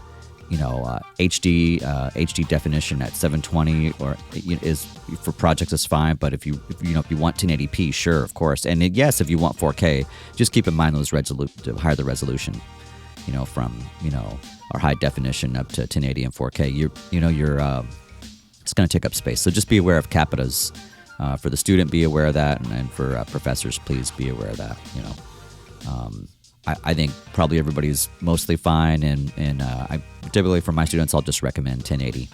HD definition at 720 or is for projects is fine. But if you want 1080p, sure, of course. And yes, if you want 4K, just keep in mind those to higher the resolution, from our high definition up to 1080 and 4K. It's going to take up space. So just be aware of capitas. For the student, be aware of that, and for professors, please be aware of that. I think probably everybody's mostly fine, and I typically for my students I'll just recommend 1080.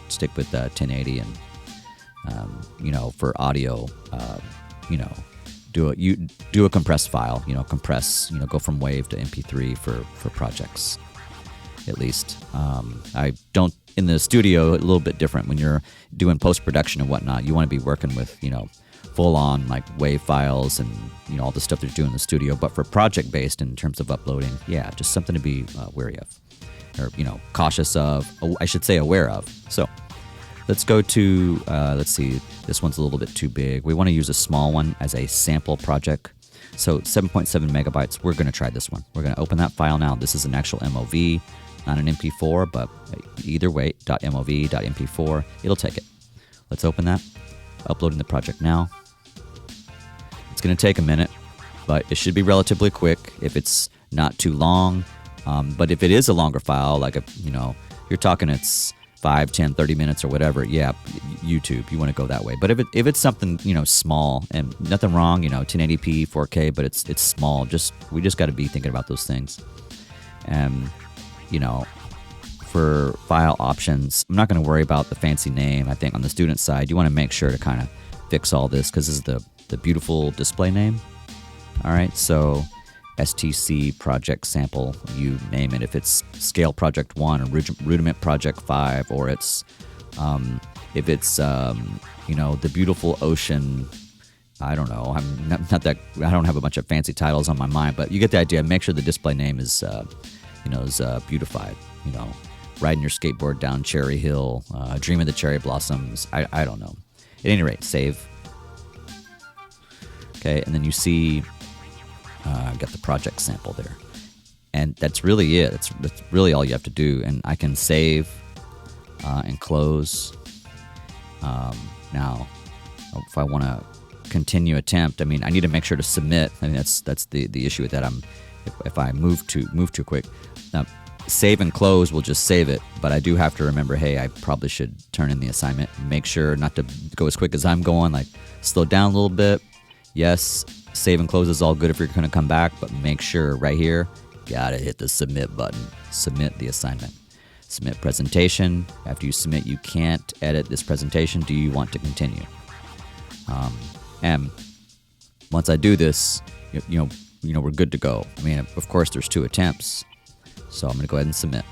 Stick with 1080, and for audio, do a compressed file. Compress. Go from WAV to MP3 for projects, at least. I don't. In the studio, a little bit different. When you're doing post-production and whatnot, you want to be working with, full-on like WAV files and, all the stuff they're doing in the studio. But for project-based in terms of uploading, yeah, just something to be wary of. Or, cautious of, I should say aware of. So let's go to, let's see, this one's a little bit too big. We want to use a small one as a sample project. So 7.7 megabytes, we're going to try this one. We're going to open that file now. This is an actual MOV. Not an MP4, but either way, .mov, .mp4, it'll take it. Let's open that. Uploading the project now. It's going to take a minute, but it should be relatively quick if it's not too long. But if it is a longer file, like you're talking it's 5, 10, 30 minutes or whatever, yeah, YouTube, you want to go that way. But if it's something, small and nothing wrong, 1080p, 4K, but it's small, we just got to be thinking about those things. And for file options, I'm not going to worry about the fancy name. I think on the student side, you want to make sure to kind of fix all this because this is the beautiful display name. All right, so STC project sample, you name it. If it's scale project 1 or rudiment project 5, or it's if it's the beautiful ocean. I don't know. I'm not that. I don't have a bunch of fancy titles on my mind, but you get the idea. Make sure the display name is beautified. Riding your skateboard down Cherry Hill, dream of the cherry blossoms. I don't know. At any rate, save. Okay, and then you see, got the project sample there, and that's really it. That's really all you have to do. And I can save and close. Now, if I want to continue attempt, I need to make sure to submit. That's the issue with that. If I move too quick. Now, save and close will just save it, but I do have to remember, hey, I probably should turn in the assignment. Make sure not to go as quick as I'm going, like slow down a little bit. Yes, save and close is all good if you're going to come back, but make sure right here, gotta hit the submit button. Submit the assignment. Submit presentation. After you submit, you can't edit this presentation. Do you want to continue? And once I do this, you know, we're good to go. I mean, of course, there's 2 attempts. So I'm going to go ahead and submit.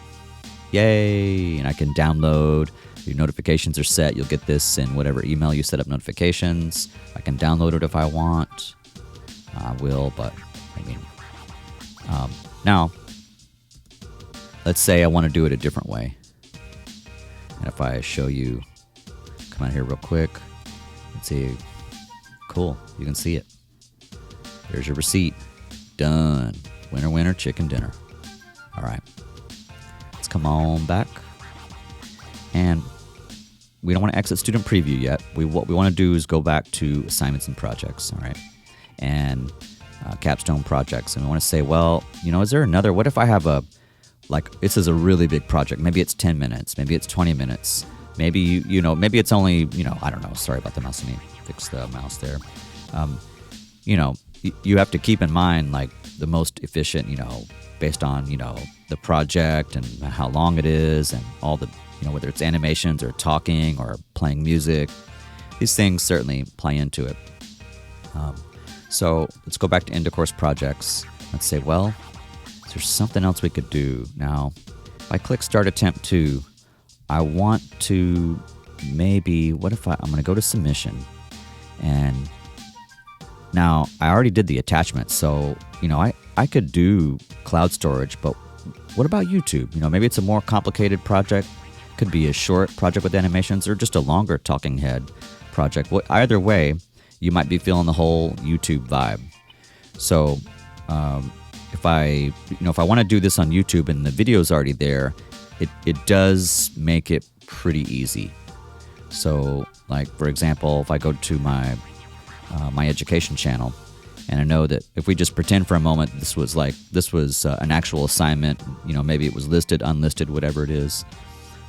Yay! And I can download. Your notifications are set. You'll get this in whatever email you set up notifications. I can download it if I want. I will, but I mean, now, let's say I want to do it a different way. And if I show you, come out here real quick. Let's see. Cool. You can see it. There's your receipt. Done. Winner, winner, chicken dinner. All right. Let's come on back. And we don't want to exit student preview yet. What we want to do is go back to assignments and projects. All right. And capstone projects. And we want to say, well, you know, is there another? What if I have this is a really big project. Maybe it's 10 minutes. Maybe it's 20 minutes. Maybe, you know, maybe it's only, you know, I don't know. Sorry about the mouse. Let me fix the mouse there. You know, you have to keep in mind, like, the most efficient, you know, based on, you know, the project and how long it is and all the, you know, whether it's animations or talking or playing music. These things certainly play into it. So let's go back to end of course projects. Let's say, well, is there something else we could do? Now, if I click start attempt 2, I want to maybe, what if I'm going to go to submission, and now I already did the attachment. So, you know, I could do cloud storage, but what about YouTube? You know, maybe it's a more complicated project. Could be a short project with animations or just a longer talking head project. Either way, you might be feeling the whole YouTube vibe. So, if I want to do this on YouTube and the video's already there, it does make it pretty easy. So, like, for example, if I go to my education channel, and I know that if we just pretend for a moment this was an actual assignment, you know, maybe it was listed, unlisted, whatever it is.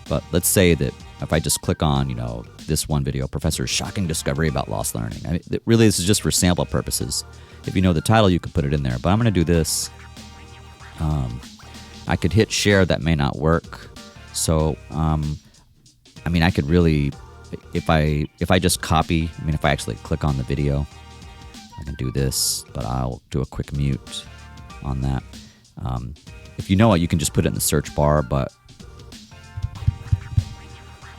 But let's say that if I just click on, you know, this one video, Professor's Shocking Discovery About Lost Learning. I mean, this is just for sample purposes. If you know the title, you could put it in there. But I'm going to do this. I could hit share. That may not work. So, I mean, I could really, if I just copy, I mean, if I actually click on the video, I can do this, but I'll do a quick mute on that. If you know it, you can just put it in the search bar, but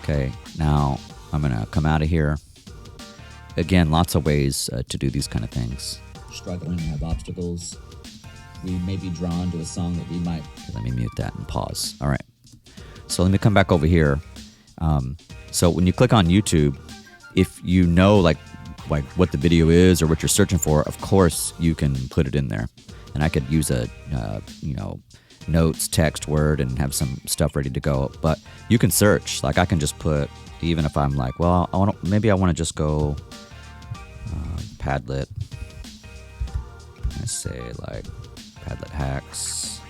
okay, now I'm going to come out of here. Again, lots of ways to do these kind of things. Struggling to have obstacles. We may be drawn to a song that we might... Let me mute that and pause. All right. So let me come back over here. So when you click on YouTube, if you know like what the video is or what you're searching for, of course you can put it in there. And I could use a, notes, text, word, and have some stuff ready to go. But you can search. Like I can just put, even if I'm like, well, maybe I want to just go Padlet. I say like Padlet hacks.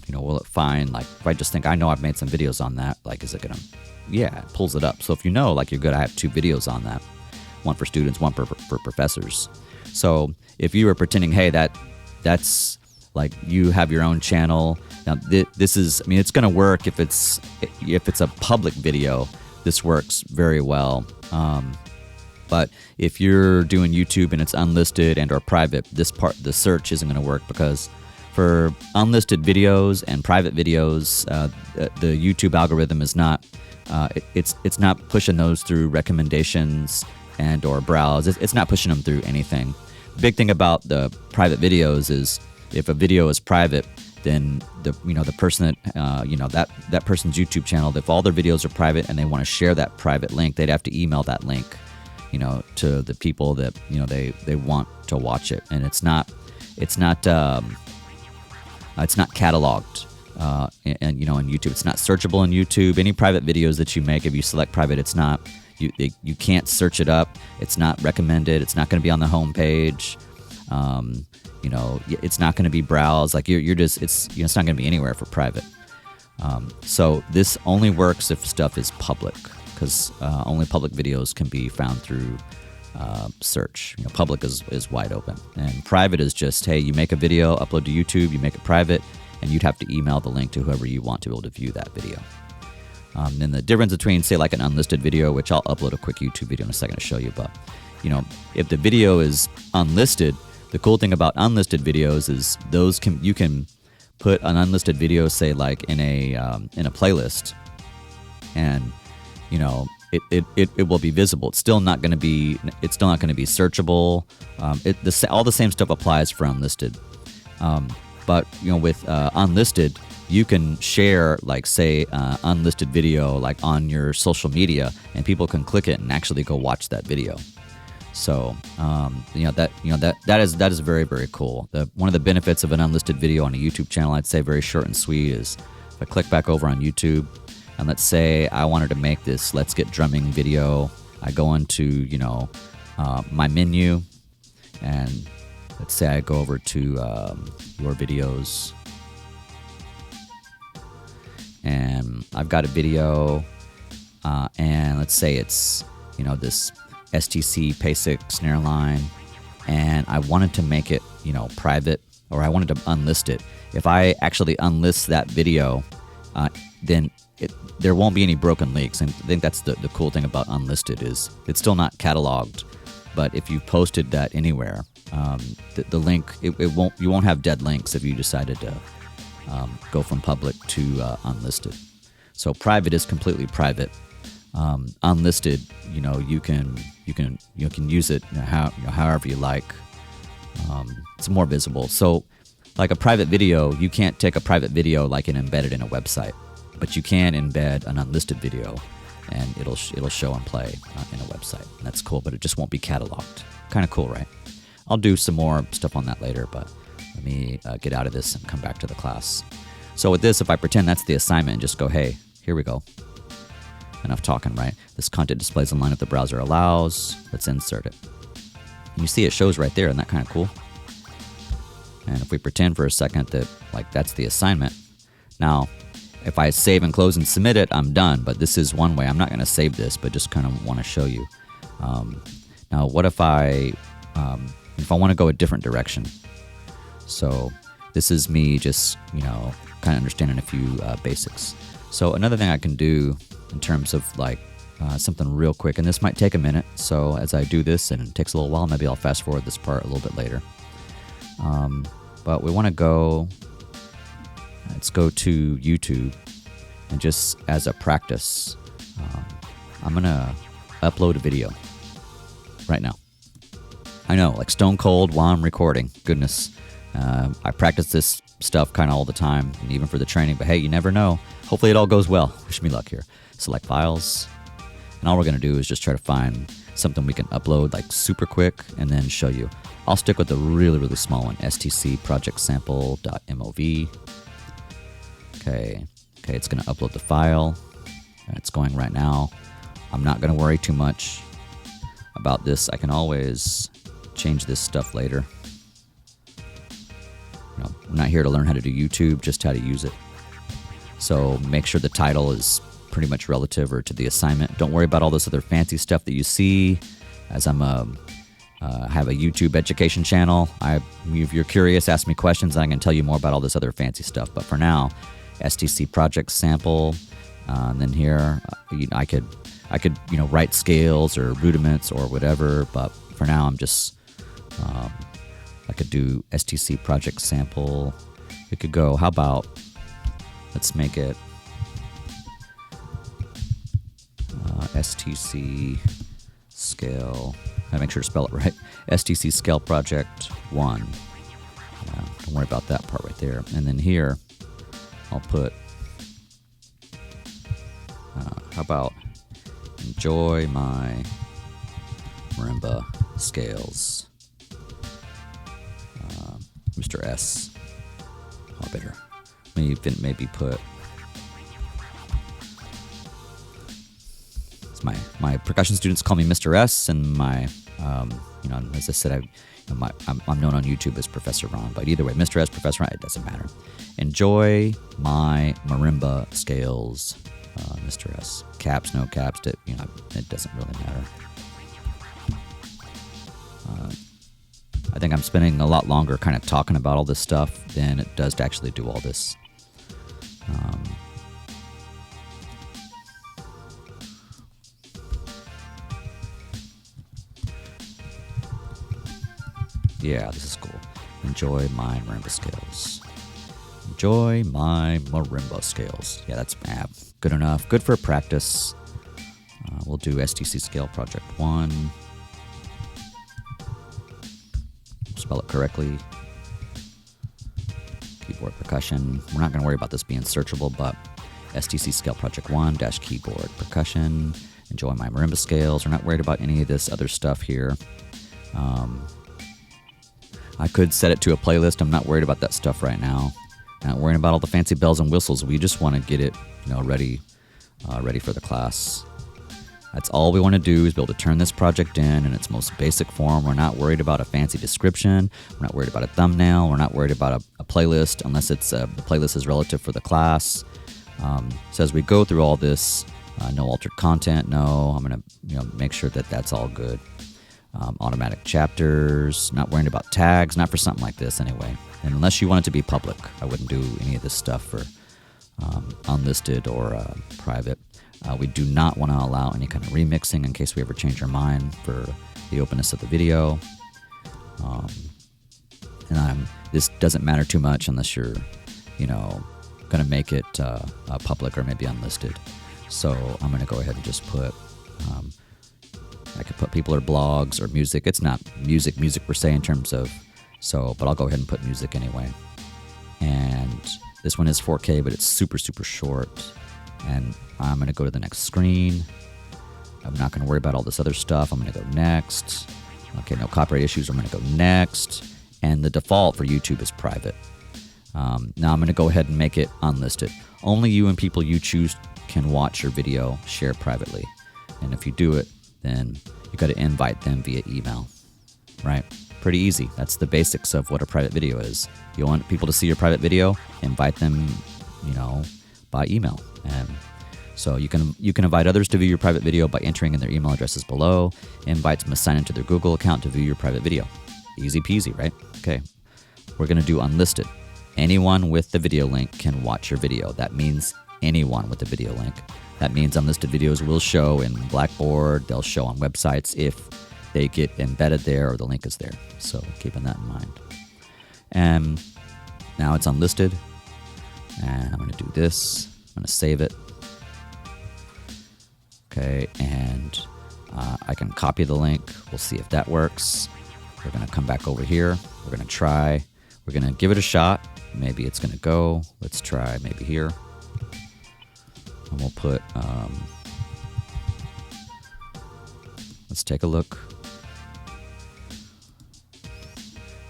You know, will it find, like, if I just think I know I've made some videos on that, like, is it gonna, yeah, it pulls it up. So if you know, like, you're good, I have 2 videos on that, one for students, one for professors. So if you were pretending, hey, that's like you have your own channel. Now this is, I mean, it's gonna work if it's a public video. This works very well. But if you're doing YouTube and it's unlisted and or private, this part, the search isn't going to work, because for unlisted videos and private videos, the YouTube algorithm is not, it's not pushing those through recommendations and or browse. It's not pushing them through anything. The big thing about the private videos is if a video is private, then the person that that person's YouTube channel, if all their videos are private and they want to share that private link, they'd have to email that link, to the people that they want to watch it, and it's not cataloged, and in YouTube, it's not searchable in YouTube. Any private videos that you make, if you select private, it's not you can't search it up. It's not recommended. It's not going to be on the home page. It's not going to be browsed. Like you're just, it's not going to be anywhere for private. So this only works if stuff is public, because only public videos can be found through search. Public is wide open, and private is just, hey, you make a video, upload to YouTube, you make it private, and you'd have to email the link to whoever you want to be able to view that video. Then the difference between, say, like an unlisted video, which I'll upload a quick YouTube video in a second to show you, but if the video is unlisted, the cool thing about unlisted videos is you can put an unlisted video, say, like in a playlist, and it will be visible. It's still not going to be searchable. All the same stuff applies for unlisted. But with unlisted, you can share, like, say, unlisted video like on your social media, and people can click it and actually go watch that video. So that is very, very cool. One of the benefits of an unlisted video on a YouTube channel, I'd say very short and sweet, is if I click back over on YouTube, and let's say I wanted to make this Let's Get Drumming video, I go into my menu, and let's say I go over to Your Videos, and I've got a video, and let's say it's this STC PASIC snare line, and I wanted to make it private, or I wanted to unlist it. If I actually unlist that video, then there won't be any broken links. And I think that's the cool thing about unlisted, is it's still not cataloged, but if you posted that anywhere, the link, you won't have dead links if you decided to go from public to unlisted. So private is completely private. Unlisted, you can use it however you like. It's more visible. So, like a private video, you can't take a private video like and embed it in a website, but you can embed an unlisted video, and it'll show and play in a website. And that's cool, but it just won't be cataloged. Kind of cool, right? I'll do some more stuff on that later, but let me get out of this and come back to the class. So with this, if I pretend that's the assignment and just go, hey, here we go. Enough talking, right? This content displays online if the browser allows. Let's insert it. And you see it shows right there. Isn't that kind of cool? And if we pretend for a second that, like, that's the assignment. Now, if I save and close and submit it, I'm done. But this is one way. I'm not going to save this, but just kind of want to show you. Now, what if I want to go a different direction? So this is me just, kind of understanding a few basics. So another thing I can do in terms of like something real quick, and this might take a minute. So as I do this, and it takes a little while, maybe I'll fast forward this part a little bit later. But we want to go, let's go to YouTube, and just as a practice, I'm going to upload a video right now. I know, like stone cold while I'm recording. Goodness. I practice this stuff kind of all the time, and even for the training, but hey, you never know. Hopefully it all goes well. Wish me luck here. Select files, and all we're going to do is just try to find something we can upload like super quick and then show you. I'll stick with the really, really small one, stc project sample.mov. Okay, it's going to upload the file, and it's going right now. I'm not going to worry too much about this. I can always change this stuff later. We're not here to learn how to do YouTube, just how to use it. So make sure the title is pretty much relative or to the assignment. Don't worry about all this other fancy stuff that you see. As I'm have a YouTube education channel, if you're curious, ask me questions. I can tell you more about all this other fancy stuff. But for now, STC project sample. And then here, I could write scales or rudiments or whatever. But for now, I'm just I could do STC project sample. It could go. How about let's make it STC scale. I make sure to spell it right. STC scale project 1. Don't worry about that part right there. And then here, I'll put. How about enjoy my marimba scales, Mr. S. Oh, better. Maybe put. My percussion students call me Mr. S, and my As I said, I'm known on YouTube as Professor Ron, but either way, Mr. S, Professor Ron, it doesn't matter. Enjoy my marimba scales, Mr. S. Caps, no caps, it doesn't really matter. I think I'm spending a lot longer kind of talking about all this stuff than it does to actually do all this. Yeah, this is cool. Enjoy my marimba scales. Enjoy my marimba scales. Yeah, that's good enough. Good for practice. We'll do STC scale project 1. Spell it correctly. Keyboard percussion. We're not going to worry about this being searchable, but STC scale project 1 - keyboard percussion. Enjoy my marimba scales. We're not worried about any of this other stuff here. I could set it to a playlist. I'm not worried about that stuff right now. Not worrying about all the fancy bells and whistles. We just want to get it, ready for the class. That's all we want to do is be able to turn this project in its most basic form. We're not worried about a fancy description. We're not worried about a thumbnail. We're not worried about a playlist unless it's the playlist is relative for the class. So as we go through all this, no altered content. No, I'm going to make sure that that's all good. Automatic chapters, not worrying about tags, not for something like this anyway. And unless you want it to be public, I wouldn't do any of this stuff for unlisted or private. We do not want to allow any kind of remixing in case we ever change our mind for the openness of the video. This doesn't matter too much unless you're, going to make it public or maybe unlisted. So I'm going to go ahead and just put... I could put people or blogs or music. It's not music per se in terms of but I'll go ahead and put music anyway. And this one is 4K, but it's super, super short. And I'm going to go to the next screen. I'm not going to worry about all this other stuff. I'm going to go next. Okay, no copyright issues. I'm going to go next. And the default for YouTube is private. Now I'm going to go ahead and make it unlisted. Only you and people you choose can watch your video share privately. And if you do it, then you got to invite them via email, right? Pretty easy. That's the basics of what a private video is. You want people to see your private video, invite them, by email. And so you can invite others to view your private video by entering in their email addresses below. Invite them to sign into their Google account to view your private video. Easy peasy, right? Okay. We're going to do unlisted. Anyone with the video link can watch your video. That means anyone with the video link. That means unlisted videos will show in Blackboard. They'll show on websites if they get embedded there or the link is there. So keeping that in mind. And now it's unlisted. And I'm going to do this. I'm going to save it. Okay, and I can copy the link. We'll see if that works. We're going to come back over here. We're going to try. We're going to give it a shot. Maybe it's going to go. Let's try maybe here. And we'll put, let's take a look.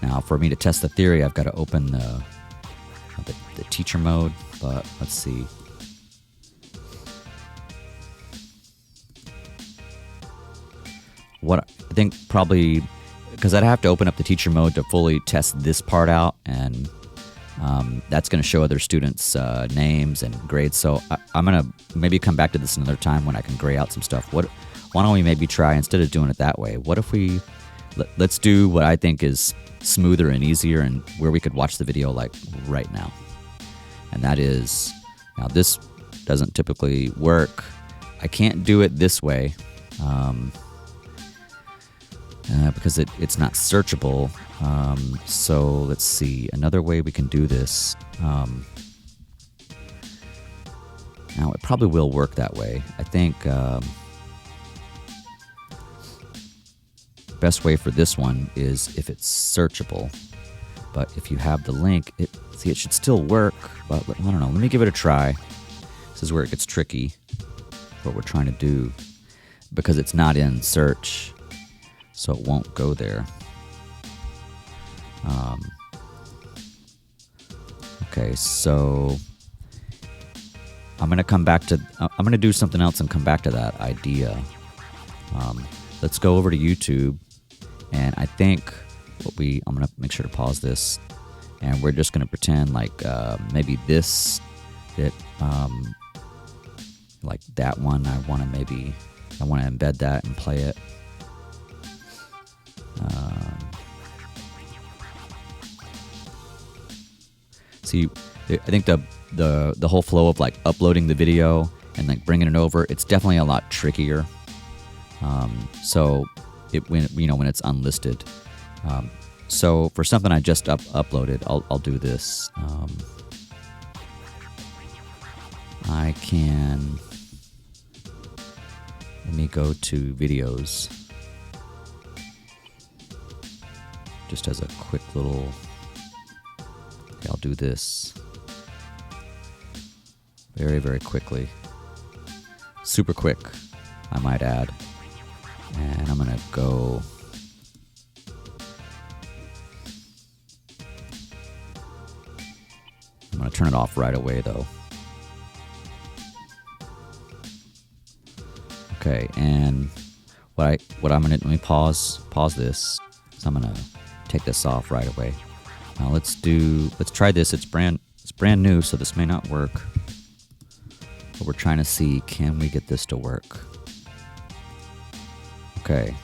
Now, for me to test the theory, I've got to open the teacher mode, but let's see. What I think probably, because I'd have to open up the teacher mode to fully test this part out, and that's going to show other students' names and grades. So I'm going to maybe come back to this another time when I can gray out some stuff. Why don't we maybe try, instead of doing it that way, what if we, let's do what I think is smoother and easier and where we could watch the video like right now. And that is, now this doesn't typically work. I can't do it this way because it's not searchable. So let's see, another way we can do this. Now it probably will work that way. I think best way for this one is if it's searchable. But if you have the link, it should still work. But I don't know. Let me give it a try. This is where it gets tricky. What we're trying to do, because it's not in search, so it won't go there. Okay, so I'm going to come back to, I'm going to do something else and come back to that idea. Let's go over to YouTube And I think I'm going to make sure to pause this. And we're just going to pretend like maybe this, like that one, I want to embed that and play it. See, I think the whole flow of like uploading the video and like bringing it over, it's definitely a lot trickier. So when it's unlisted. So for something I just uploaded, I'll do this. Let me go to videos. Just as a quick little, okay, I'll do this very, very quickly. Super quick, I might add. And I'm gonna go. I'm gonna turn it off right away though. Okay, and let me pause this. So I'm gonna take this off right away. Now let's try this. It's brand new, so this may not work. But we're trying to see, can we get this to work? Okay,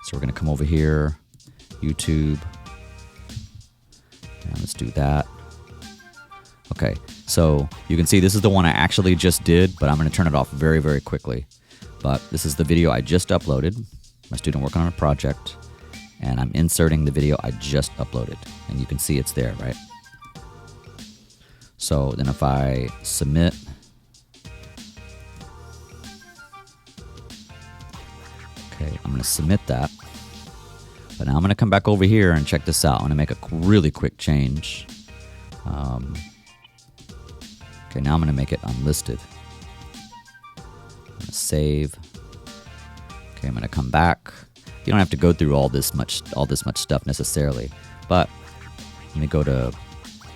so we're gonna come over here, YouTube, and let's do that. Okay, so you can see this is the one I actually just did, but I'm gonna turn it off very, very quickly. But this is the video I just uploaded, my student working on a project, and I'm inserting the video I just uploaded, and you can see it's there, right? So then if I submit, okay, I'm gonna submit that, but now I'm gonna come back over here and check this out. I'm gonna make a really quick change. Okay, now I'm gonna make it unlisted. I'm gonna save. Okay, I'm gonna come back. You don't have to go through all this much stuff necessarily, but let me go to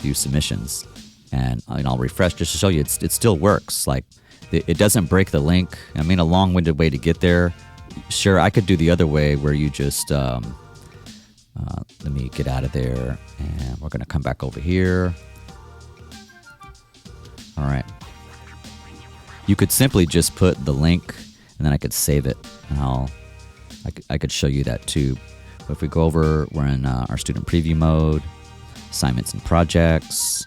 view submissions, and I'll refresh just to show you it still works. Like it doesn't break the link. I mean, a long-winded way to get there. Sure, I could do the other way where you just let me get out of there, and we're gonna come back over here. All right. You could simply just put the link, and then I could save it, and I could show you that too. But if we go over, we're in our student preview mode, assignments and projects,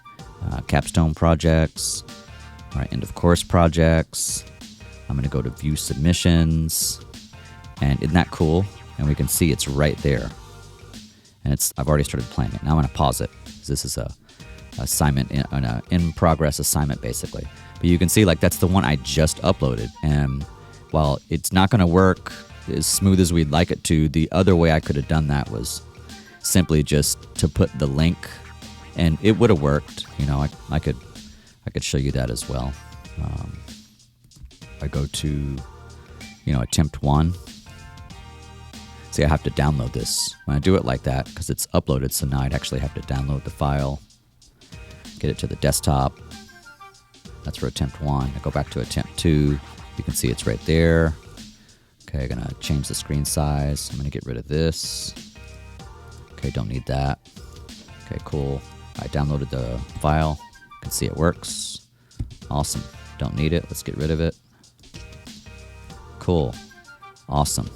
capstone projects, all right, end of course projects. I'm going to go to view submissions, and isn't that cool? And we can see it's right there, and I've already started playing it. Now I'm going to pause it. This is a assignment, in progress assignment basically. But you can see like that's the one I just uploaded, and while it's not going to work as smooth as we'd like it to, the other way I could have done that was simply just to put the link, and it would have worked. You know, I could show you that as well. I go to, attempt one. See, I have to download this. When I do it like that, because it's uploaded, so now I'd actually have to download the file, get it to the desktop. That's for attempt one. I go back to attempt two. You can see it's right there. Okay, I'm gonna change the screen size. I'm gonna get rid of this. Okay, don't need that. Okay, cool. I downloaded the file. You can see it works. Awesome. Don't need it. Let's get rid of it. Cool. Awesome.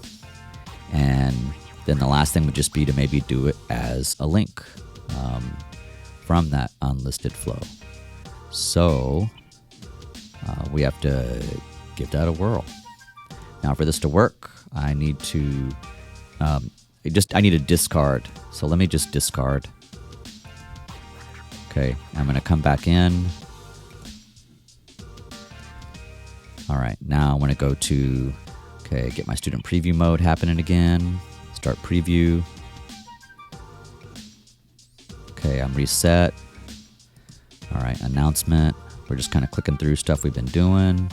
And then the last thing would just be to maybe do it as a link from that unlisted flow. So we have to give that a whirl. Now for this to work, I need to I need a discard. So let me just discard. Okay, I'm going to come back in. All right, now I'm going to go to, get my student preview mode happening again. Start preview. Okay, I'm reset. All right, announcement. We're just kind of clicking through stuff we've been doing.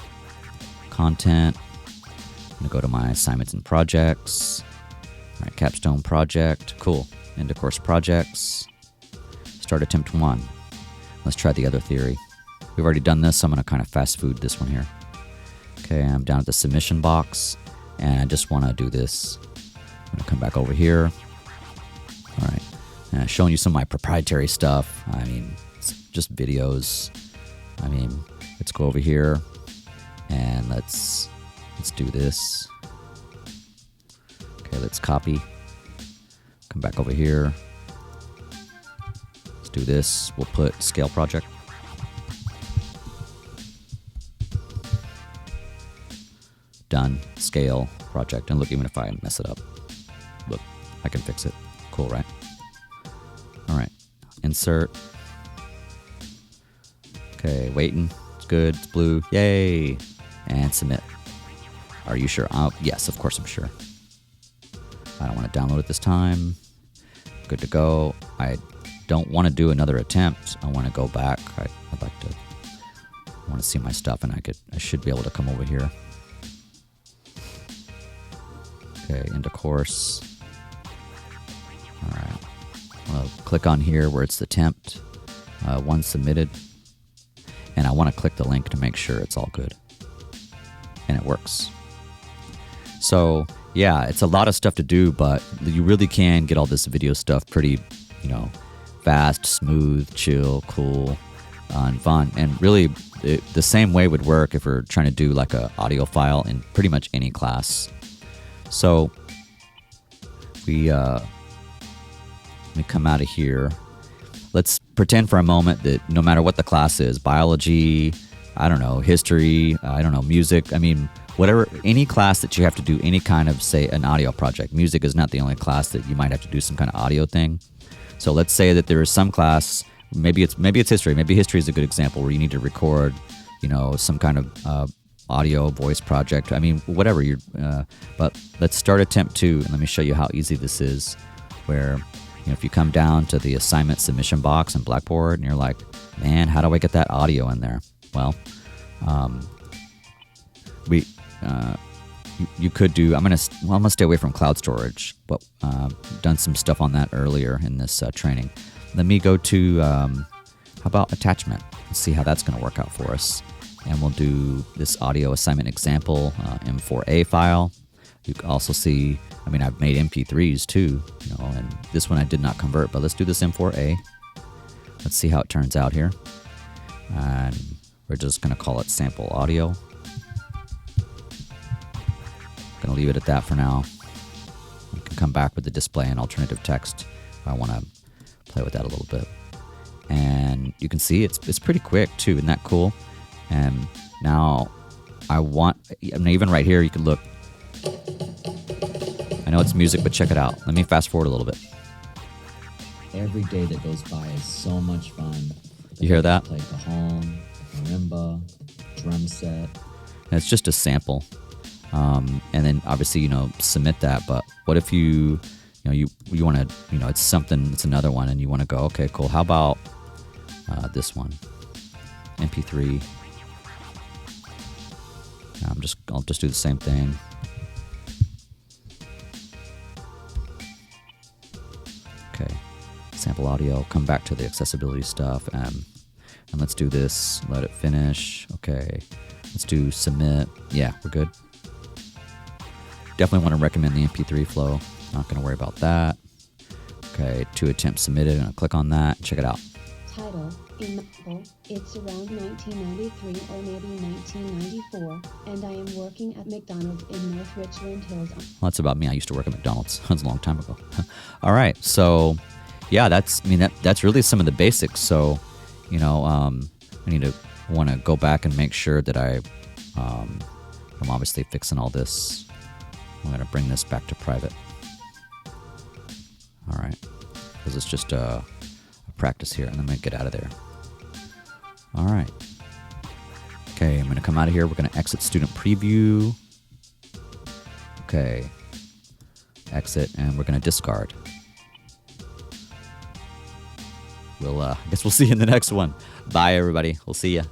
Content. I'm going to go to my assignments and projects. All right, capstone project. Cool. End of course projects. Start attempt one. Let's try the other theory. We've already done this, so I'm going to kind of fast food this one here. Okay, I'm down at the submission box, and I just want to do this. I'm gonna come back over here. All right, showing you some of my proprietary stuff. I mean, it's just videos. I mean, let's go over here and let's do this. Okay, let's copy. Come back over here. Let's do this. We'll put scale project. Done. Scale project. And look, even if I mess it up, look, I can fix it. Cool, right? All right. Insert. Okay, waiting. It's good. It's blue. Yay. And submit. Are you sure? Yes, of course I'm sure. I don't want to download it this time. Good to go. I don't want to do another attempt. I want to go back. I want to see my stuff, and I should be able to come over here. Okay, into course. All right. I'll click on here where it's the attempt. One submitted. And I want to click the link to make sure it's all good. And it works. So, yeah, it's a lot of stuff to do, but you really can get all this video stuff pretty, fast, smooth, chill, cool, and fun. And really, the same way would work if we're trying to do like a audio file in pretty much any class. So, let me come out of here. Let's pretend for a moment that no matter what the class is, biology, I don't know, history, I don't know, music, I mean, whatever, any class that you have to do any kind of, say, an audio project. Music is not the only class that you might have to do some kind of audio thing. So let's say that there is some class, maybe it's history. Maybe history is a good example where you need to record, some kind of audio voice project. I mean, whatever but let's start attempt 2, and let me show you how easy this is. Where, if you come down to the assignment submission box in Blackboard, and you're like, man, how do I get that audio in there? Well, you could do. I'm gonna stay away from cloud storage, but done some stuff on that earlier in this training. Let me go to how about attachment? Let's see how that's gonna work out for us. And we'll do this audio assignment example M4A file. You can also see, I've made MP3s too, and this one I did not convert, but let's do this M4A. Let's see how it turns out here. And we're just gonna call it sample audio. Gonna leave it at that for now. We can come back with the display and alternative text if I want to play with that a little bit. And you can see it's pretty quick too. Isn't that cool? And now even right here you can look. I know it's music, but check it out. Let me fast forward a little bit. Every day that goes by is so much fun. You hear that? Play cajon, marimba, drum set. And it's just a sample. And then obviously, submit that. But what if you want to, it's another one, and you want to go, okay, cool. How about this one, MP3? I'll just do the same thing. Okay, sample audio. Come back to the accessibility stuff, and let's do this. Let it finish. Okay, let's do submit. Yeah, we're good. Definitely want to recommend the MP3 flow. Not going to worry about that. Okay, 2 attempts submitted. I'm going to click on that. Check it out. Title, it's around 1993 or maybe 1994, and I am working at McDonald's in North Richland Hills. Well, that's about me. I used to work at McDonald's. That was a long time ago. All right, so yeah, that's really some of the basics. So, I want to go back and make sure that I'm obviously fixing all this. I'm going to bring this back to private. All right, because it's just a practice here, and I'm going to get out of there. All right. Okay, I'm going to come out of here. We're going to exit student preview. Okay. Exit, and we're going to discard. I guess we'll see you in the next one. Bye, everybody. We'll see you.